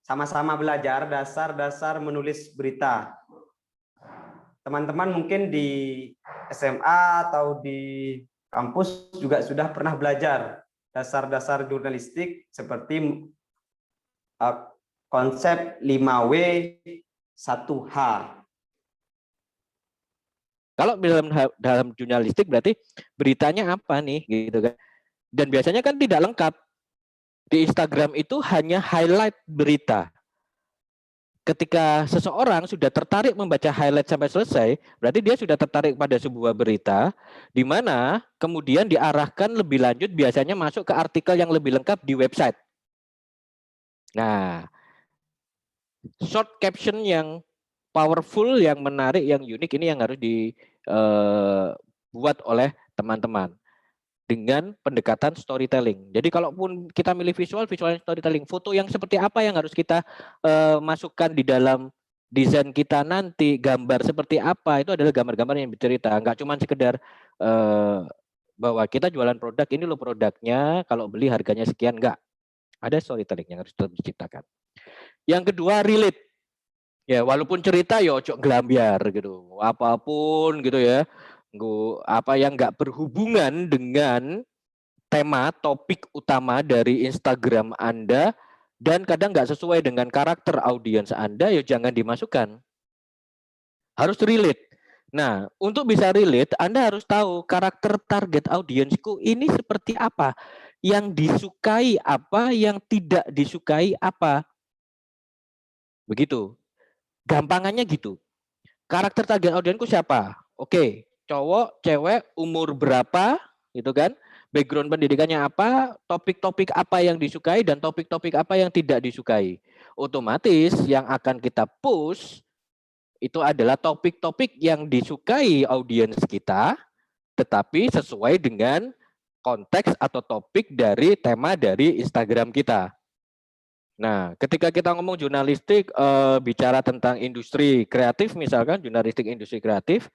sama-sama belajar dasar-dasar menulis berita. Teman-teman mungkin di SMA atau di kampus juga sudah pernah belajar dasar-dasar jurnalistik seperti konsep 5W 1H. Kalau dalam jurnalistik berarti beritanya apa nih gitu kan. Dan biasanya kan tidak lengkap. Di Instagram itu hanya highlight berita. Ketika seseorang sudah tertarik membaca highlight sampai selesai, berarti dia sudah tertarik pada sebuah berita, di mana kemudian diarahkan lebih lanjut biasanya masuk ke artikel yang lebih lengkap di website. Nah, short caption yang powerful, yang menarik, yang unik ini yang harus dibuat oleh teman-teman dengan pendekatan storytelling. Jadi kalaupun kita milih visual storytelling, foto yang seperti apa yang harus kita masukkan di dalam desain kita nanti, gambar seperti apa, itu adalah gambar-gambar yang bercerita. Enggak cuma sekedar bahwa kita jualan produk, ini loh produknya, kalau beli harganya sekian, enggak. Ada storytelling yang harus diciptakan. Yang kedua, relate. Ya, walaupun cerita ya ojo gelambiar gitu. Apapun gitu ya. Apa yang nggak berhubungan dengan tema topik utama dari Instagram Anda dan kadang nggak sesuai dengan karakter audiens Anda, ya jangan dimasukkan. Harus relate. Nah, untuk bisa relate, Anda harus tahu karakter target audiensku ini seperti apa, yang disukai apa, yang tidak disukai apa. Begitu. Gampangannya gitu. Karakter target audiensku siapa? Oke, cowok, cewek, umur berapa, gitu kan? Background pendidikannya apa, topik-topik apa yang disukai, dan topik-topik apa yang tidak disukai. Otomatis yang akan kita push itu adalah topik-topik yang disukai audiens kita, tetapi sesuai dengan konteks atau topik dari tema dari Instagram kita. Nah, ketika kita ngomong jurnalistik, bicara tentang industri kreatif, misalkan jurnalistik industri kreatif,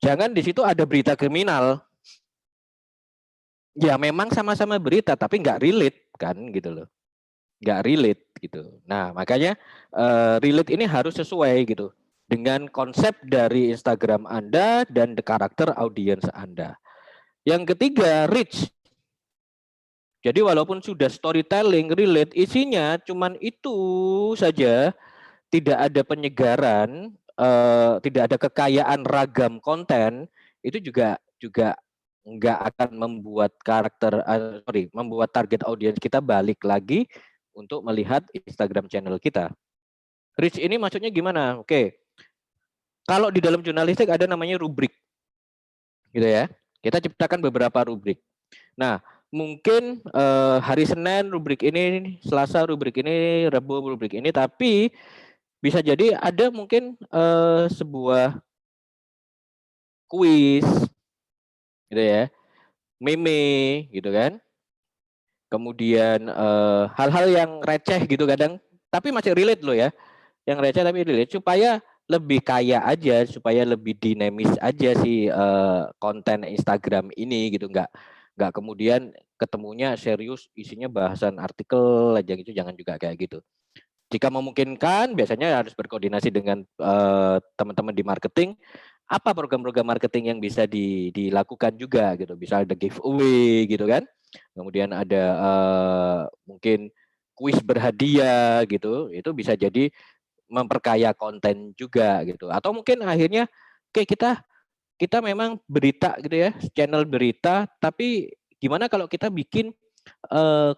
jangan di situ ada berita kriminal. Ya memang sama-sama berita, tapi nggak relate kan gitu loh. Nggak relate gitu. Nah, makanya relate ini harus sesuai gitu dengan konsep dari Instagram Anda dan karakter audiens Anda. Yang ketiga, reach. Jadi walaupun sudah storytelling, relate, isinya cuman itu saja, tidak ada penyegaran, tidak ada kekayaan ragam konten, itu juga nggak akan membuat membuat target audiens kita balik lagi untuk melihat Instagram channel kita. Reach ini maksudnya gimana? Oke, kalau di dalam jurnalistik ada namanya rubrik, gitu ya. Kita ciptakan beberapa rubrik. Nah, mungkin hari Senin rubrik ini, Selasa rubrik ini, Rabu rubrik ini, tapi bisa jadi ada mungkin sebuah kuis, gitu ya. meme gitu kan. Kemudian hal-hal yang receh gitu kadang, tapi masih relate loh ya. Yang receh tapi relate supaya lebih kaya aja, supaya lebih dinamis aja si konten Instagram ini gitu. Nggak kemudian ketemunya serius isinya bahasan artikel aja gitu, jangan juga kayak gitu. Jika memungkinkan, biasanya harus berkoordinasi dengan teman-teman di marketing. Apa program-program marketing yang bisa dilakukan juga gitu. Bisa ada giveaway gitu kan. Kemudian ada mungkin kuis berhadiah gitu. Itu bisa jadi memperkaya konten juga gitu. Atau mungkin akhirnya oke kita memang berita gitu ya, channel berita, tapi gimana kalau kita bikin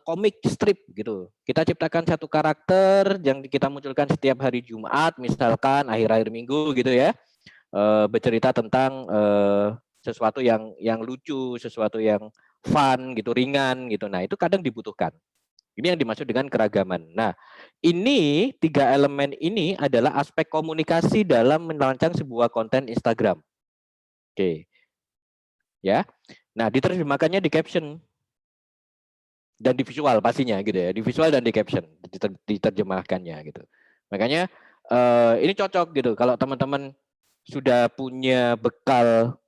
komik strip gitu. Kita ciptakan satu karakter yang kita munculkan setiap hari Jumat, misalkan akhir-akhir minggu gitu ya, bercerita tentang sesuatu yang lucu, sesuatu yang fun gitu, ringan gitu. Nah itu kadang dibutuhkan. Ini yang dimaksud dengan keragaman. Nah ini 3 elemen ini adalah aspek komunikasi dalam merancang sebuah konten Instagram. Oke, ya. Nah diterjemahkannya di caption dan di visual pastinya gitu ya, di visual dan di caption diterjemahkannya gitu. Makanya ini cocok gitu kalau teman-teman sudah punya bekal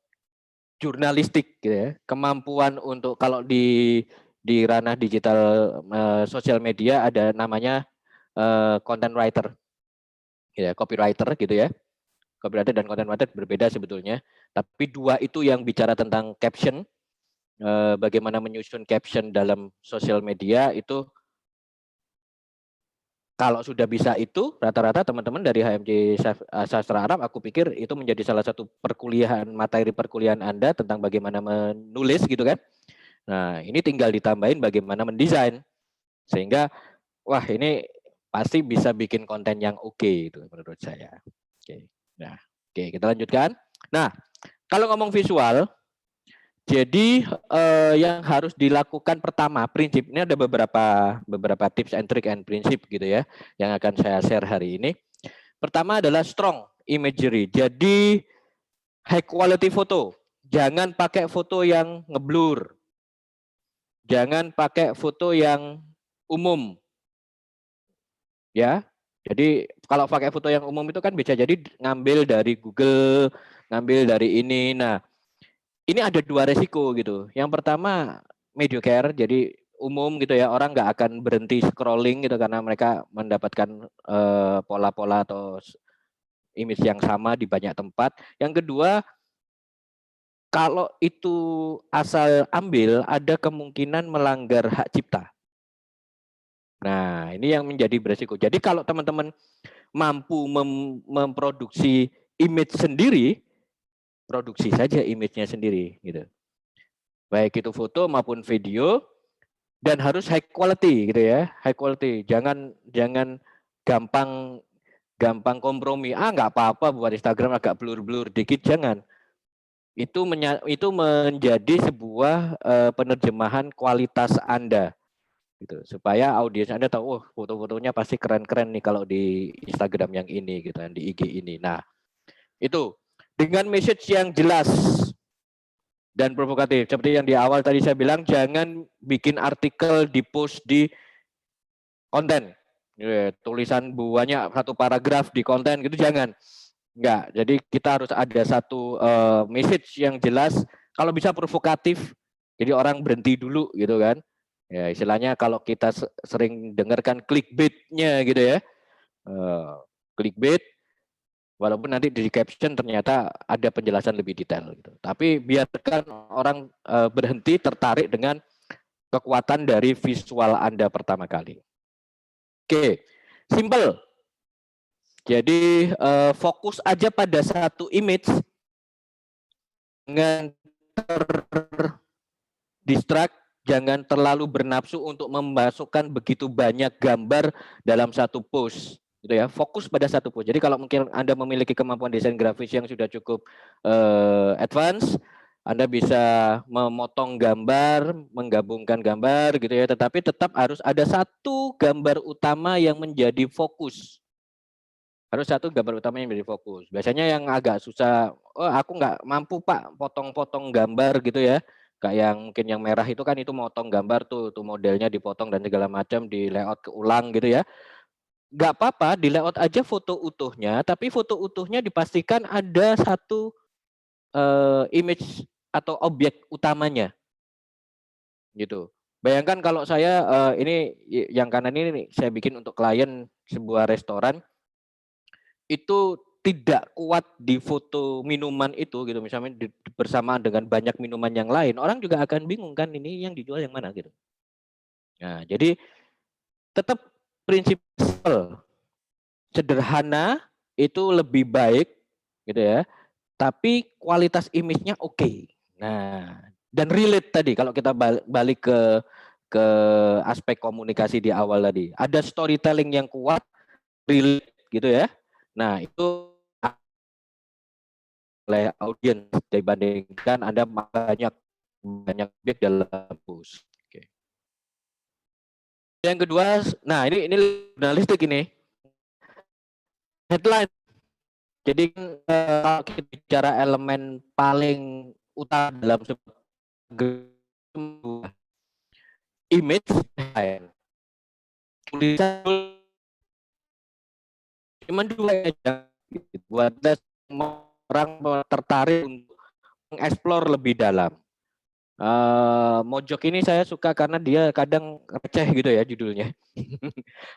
jurnalistik gitu ya, kemampuan untuk kalau di ranah digital sosial media ada namanya content writer, ya, copywriter gitu ya. Copywriter dan content writer berbeda sebetulnya, tapi dua itu yang bicara tentang caption, bagaimana menyusun caption dalam sosial media itu. Kalau sudah bisa itu, rata-rata teman-teman dari HMJ Sastra Arab, aku pikir itu menjadi salah satu materi perkuliahan Anda tentang bagaimana menulis gitu kan. Nah, ini tinggal ditambahin bagaimana mendesain. Sehingga, wah ini pasti bisa bikin konten yang oke itu menurut saya. Oke, nah, oke kita lanjutkan. Nah, kalau ngomong visual, jadi yang harus dilakukan pertama, prinsipnya ada beberapa tips and trick and prinsip gitu ya, yang akan saya share hari ini. Pertama adalah strong imagery. Jadi high quality foto. Jangan pakai foto yang ngeblur. Jangan pakai foto yang umum. Ya. Jadi kalau pakai foto yang umum itu kan bisa jadi ngambil dari Google, ngambil dari ini. Nah, ini ada dua resiko gitu. Yang pertama mediocre, jadi umum gitu ya, orang nggak akan berhenti scrolling gitu karena mereka mendapatkan pola-pola atau image yang sama di banyak tempat. Yang kedua, kalau itu asal ambil ada kemungkinan melanggar hak cipta. Nah ini yang menjadi beresiko. Jadi kalau teman-teman mampu memproduksi image sendiri, produksi saja image-nya sendiri gitu. Baik itu foto maupun video, dan harus high quality gitu ya, high quality. Jangan gampang kompromi. Nggak apa-apa buat Instagram agak blur dikit, jangan. Itu menjadi sebuah penerjemahan kualitas Anda gitu, supaya audiens Anda tahu, foto-fotonya pasti keren-keren nih kalau di Instagram yang ini gitu, di IG ini. Nah, itu dengan message yang jelas dan provokatif. Seperti yang di awal tadi saya bilang, jangan bikin artikel di post di konten. Tulisan banyak satu paragraf di konten gitu, jangan. Enggak. Jadi kita harus ada satu message yang jelas, kalau bisa provokatif. Jadi orang berhenti dulu gitu kan. Ya, istilahnya kalau kita sering dengarkan clickbait-nya gitu ya. Clickbait, walaupun nanti di caption ternyata ada penjelasan lebih detail gitu. Tapi biarkan orang berhenti tertarik dengan kekuatan dari visual Anda pertama kali. Oke, simple. Jadi fokus aja pada satu image, jangan terdistract, jangan terlalu bernafsu untuk memasukkan begitu banyak gambar dalam satu post. Gitu ya, fokus pada satu post. Jadi kalau mungkin Anda memiliki kemampuan desain grafis yang sudah cukup advance, Anda bisa memotong gambar, menggabungkan gambar gitu ya, tetapi tetap harus ada satu gambar utama yang menjadi fokus. Harus satu gambar utama yang menjadi fokus. Biasanya yang agak susah, aku nggak mampu Pak potong-potong gambar gitu ya. Kayak yang mungkin yang merah itu kan itu motong gambar tuh modelnya dipotong dan segala macam, di layout keulang gitu ya. Nggak apa-apa, di layout aja foto utuhnya, tapi foto utuhnya dipastikan ada satu image atau objek utamanya gitu. Bayangkan kalau saya ini yang kanan ini saya bikin untuk klien sebuah restoran, itu tidak kuat di foto minuman itu gitu, misalnya bersamaan dengan banyak minuman yang lain, orang juga akan bingung kan ini yang dijual yang mana gitu. Nah, jadi tetap prinsip sederhana itu lebih baik gitu ya, tapi kualitas image-nya oke. Nah, dan relate tadi kalau kita balik ke aspek komunikasi di awal tadi, ada storytelling yang kuat, relate gitu ya. Nah, itu oleh audiens dibandingkan Anda banyak objek dalam post. Oke. Yang kedua, nah ini jurnalistik ini. Headline. Jadi kalau kita bicara elemen paling utama dalam sebuah image, tulisan cuma dua aja buat orang tertarik untuk mengeksplor lebih dalam. Mojok ini saya suka karena dia kadang receh gitu ya judulnya.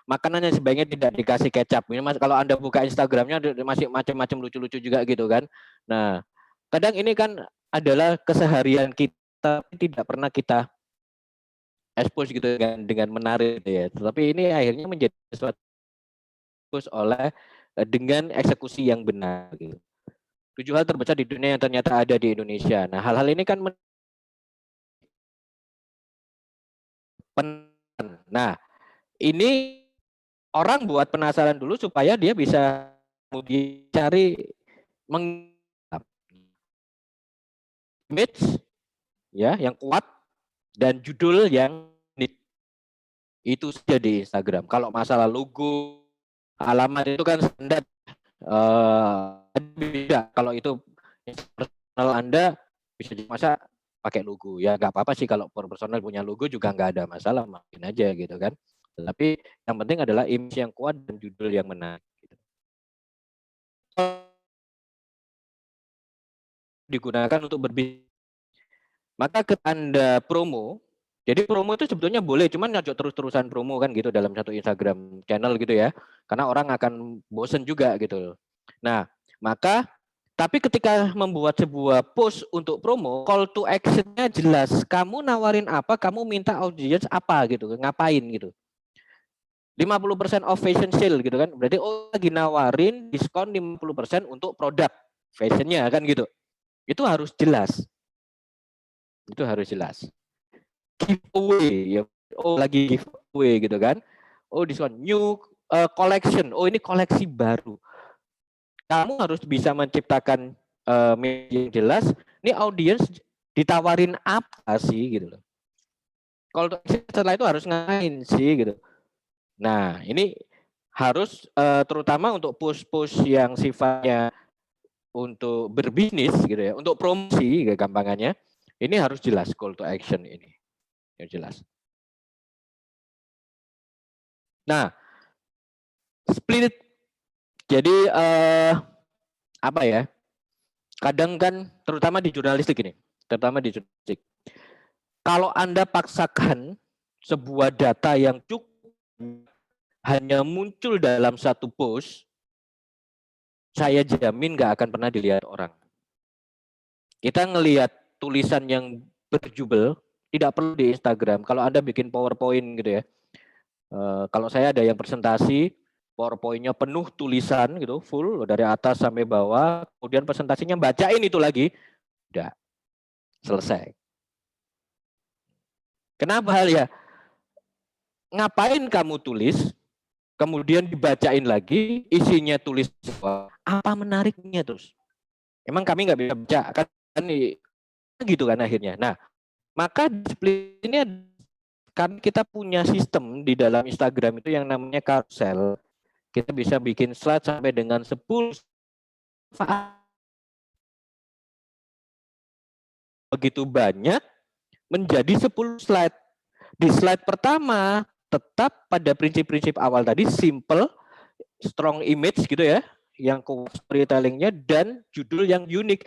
Makanannya sebaiknya tidak dikasih kecap. Ini kalau Anda buka Instagramnya masih macam-macam lucu-lucu juga gitu kan. Nah, kadang ini kan adalah keseharian kita, tidak pernah kita expose gitu dengan menarik gitu ya. Tetapi ini akhirnya menjadi sesuatu oleh dengan eksekusi yang benar gitu. 7 hal terbesar di dunia yang ternyata ada di Indonesia. Nah, hal-hal ini kan nah, ini orang buat penasaran dulu supaya dia bisa kemudian cari image ya yang kuat dan judul yang itu saja di Instagram. Kalau masalah logo, alamat itu kan standar. Beda. Kalau itu personal Anda bisa masa pakai logo ya, nggak apa-apa sih kalau personal punya logo juga nggak ada masalah, makin aja gitu kan. Tapi yang penting adalah image yang kuat dan judul yang menarik. Gitu. Digunakan untuk berbisnis. Maka ke Anda promo, jadi promo itu sebetulnya boleh, cuman ngajak terus-terusan promo kan gitu dalam satu Instagram channel gitu ya, karena orang akan bosen juga gitu. Nah, maka tapi ketika membuat sebuah post untuk promo, call to action-nya jelas. Kamu nawarin apa, kamu minta audience apa gitu, ngapain gitu. 50% off fashion sale gitu kan. Berarti lagi nawarin diskon 50% untuk produk fashionnya kan gitu. Itu harus jelas. Itu harus jelas. Giveaway ya. Lagi giveaway gitu kan. Diskon new collection. ini koleksi baru. Kamu harus bisa menciptakan media yang jelas. Ini audiens ditawarin apa sih gitu loh. Kalau setelah itu harus ngapain sih gitu. Nah, ini harus terutama untuk post-post yang sifatnya untuk berbisnis gitu ya, untuk promosi gampangannya, ini harus jelas call to action ini. Yang jelas. Nah, split. Jadi apa ya? Kadang kan terutama di jurnalistik ini, kalau Anda paksakan sebuah data yang cukup hanya muncul dalam satu post, saya jamin nggak akan pernah dilihat orang. Kita ngelihat tulisan yang berjubel, tidak perlu di Instagram. Kalau Anda bikin PowerPoint gitu ya, kalau saya ada yang presentasi, PowerPoint-nya penuh tulisan gitu, full dari atas sampai bawah, kemudian presentasinya bacain itu lagi, udah selesai. Kenapa ya? Ngapain kamu tulis, kemudian dibacain lagi, isinya tulis apa menariknya terus? Emang kami nggak bisa baca kan gitu kan akhirnya. Nah, maka split ini kan kita punya sistem di dalam Instagram itu yang namanya carousel. Kita bisa bikin slide sampai dengan 10 begitu banyak menjadi 10 slide. Di slide pertama tetap pada prinsip-prinsip awal tadi, simple, strong image gitu ya, yang kuat storytellingnya, dan judul yang unik.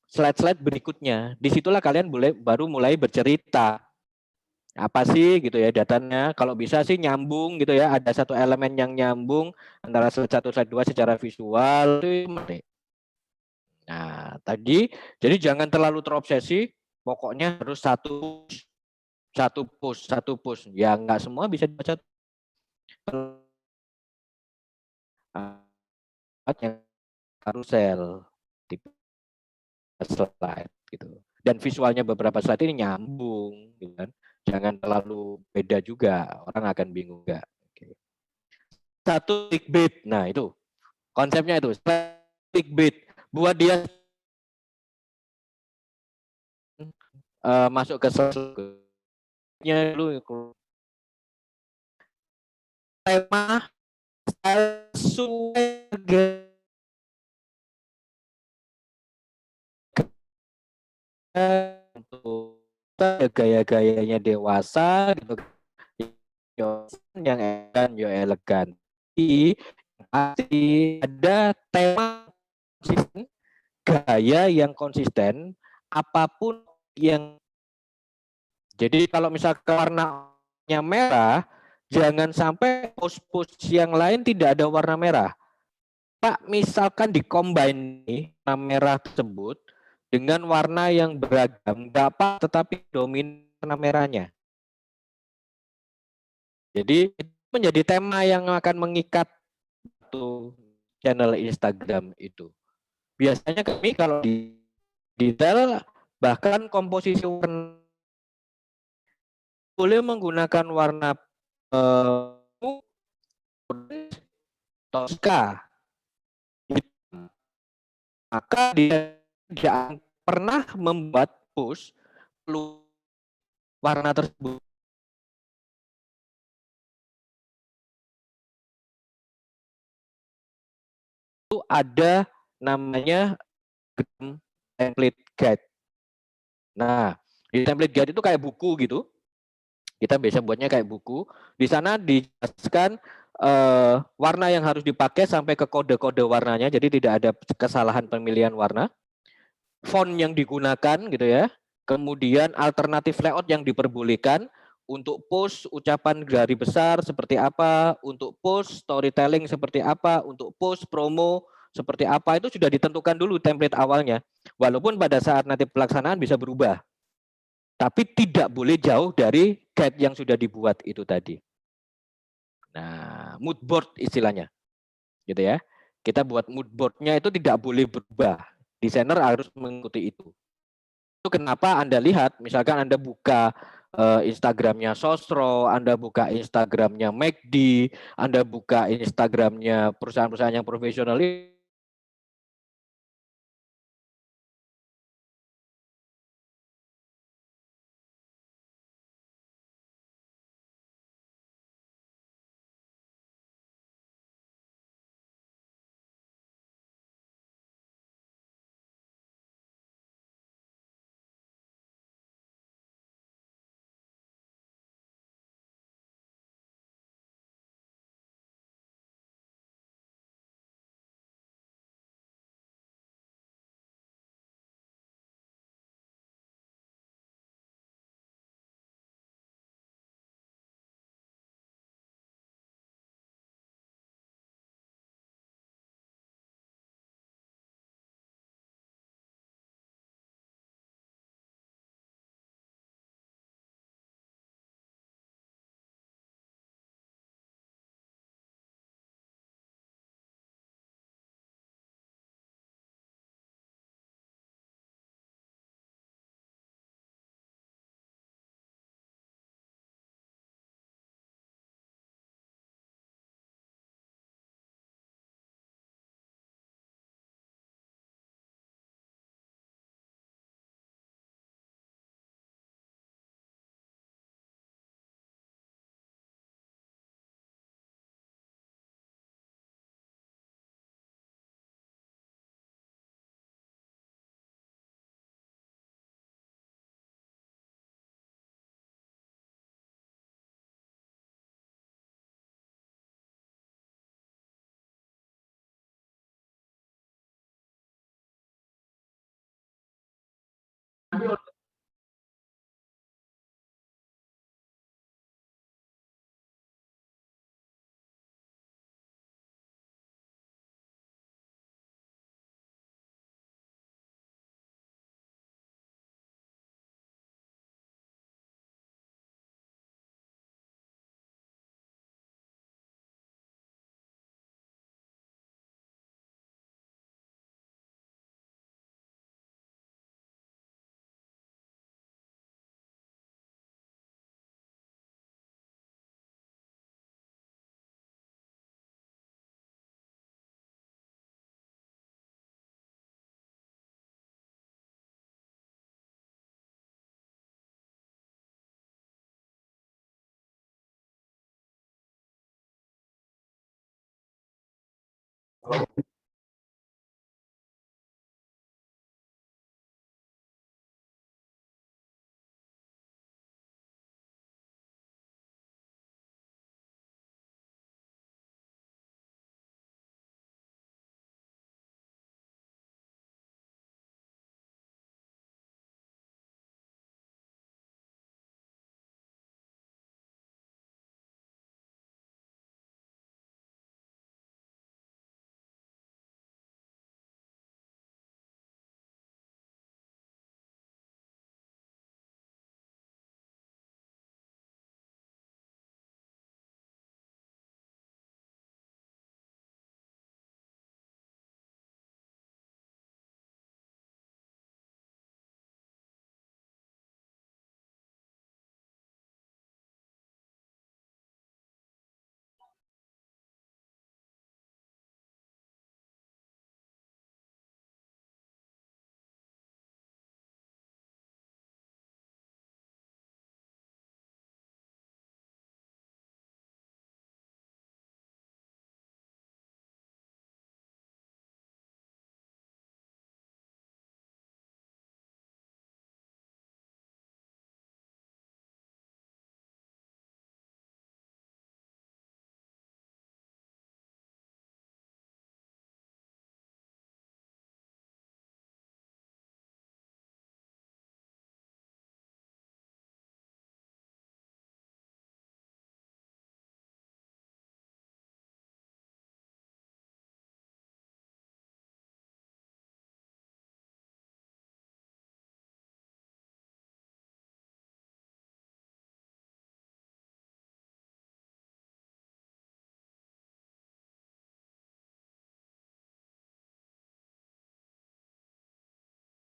Slide-slide berikutnya, disitulah kalian baru mulai bercerita. Apa sih gitu ya datanya, kalau bisa sih nyambung gitu ya, ada satu elemen yang nyambung antara slide 1 slide 2 secara visual. Nah, tadi jadi jangan terlalu terobsesi, pokoknya harus satu push. Ya nggak semua bisa dibaca karusel tipe slide gitu. Dan visualnya beberapa slide ini nyambung gitu kan. Jangan terlalu beda juga, orang akan bingung enggak. Oke. Satu clickbait. Nah, itu konsepnya itu clickbait. Buat dia masuk ke slide-nya dulu tema sesuai untuk gaya-gayanya dewasa gitu, yang elegan. Pasti ada tema konsisten, gaya yang konsisten, apapun yang. Jadi kalau misalkan warnanya merah, jangan sampai post-post yang lain tidak ada warna merah. Pak, misalkan dikombin warna merah tersebut dengan warna yang beragam, dapat tetapi dominan warna merahnya. Jadi itu menjadi tema yang akan mengikat channel Instagram itu. Biasanya kami kalau di detail bahkan komposisi warna boleh menggunakan warna Tosca. Maka dia tidak pernah membuat post warna tersebut. Itu ada namanya template guide. Nah, di template guide itu kayak buku gitu. Kita biasa buatnya kayak buku. Di sana dijelaskan warna yang harus dipakai sampai ke kode-kode warnanya. Jadi tidak ada kesalahan pemilihan warna. Font yang digunakan gitu ya. Kemudian alternatif layout yang diperbolehkan. Untuk post ucapan dari besar seperti apa, untuk post storytelling seperti apa, untuk post promo seperti apa, itu sudah ditentukan dulu template awalnya. Walaupun pada saat nanti pelaksanaan bisa berubah. Tapi tidak boleh jauh dari guide yang sudah dibuat itu tadi. Nah, mood board istilahnya. Gitu ya. Kita buat mood board-nya itu tidak boleh berubah. Desainer harus mengikuti itu. Itu kenapa Anda lihat, misalkan Anda buka Instagramnya Sosro, Anda buka Instagramnya McD, Anda buka Instagramnya perusahaan-perusahaan yang profesional Halo.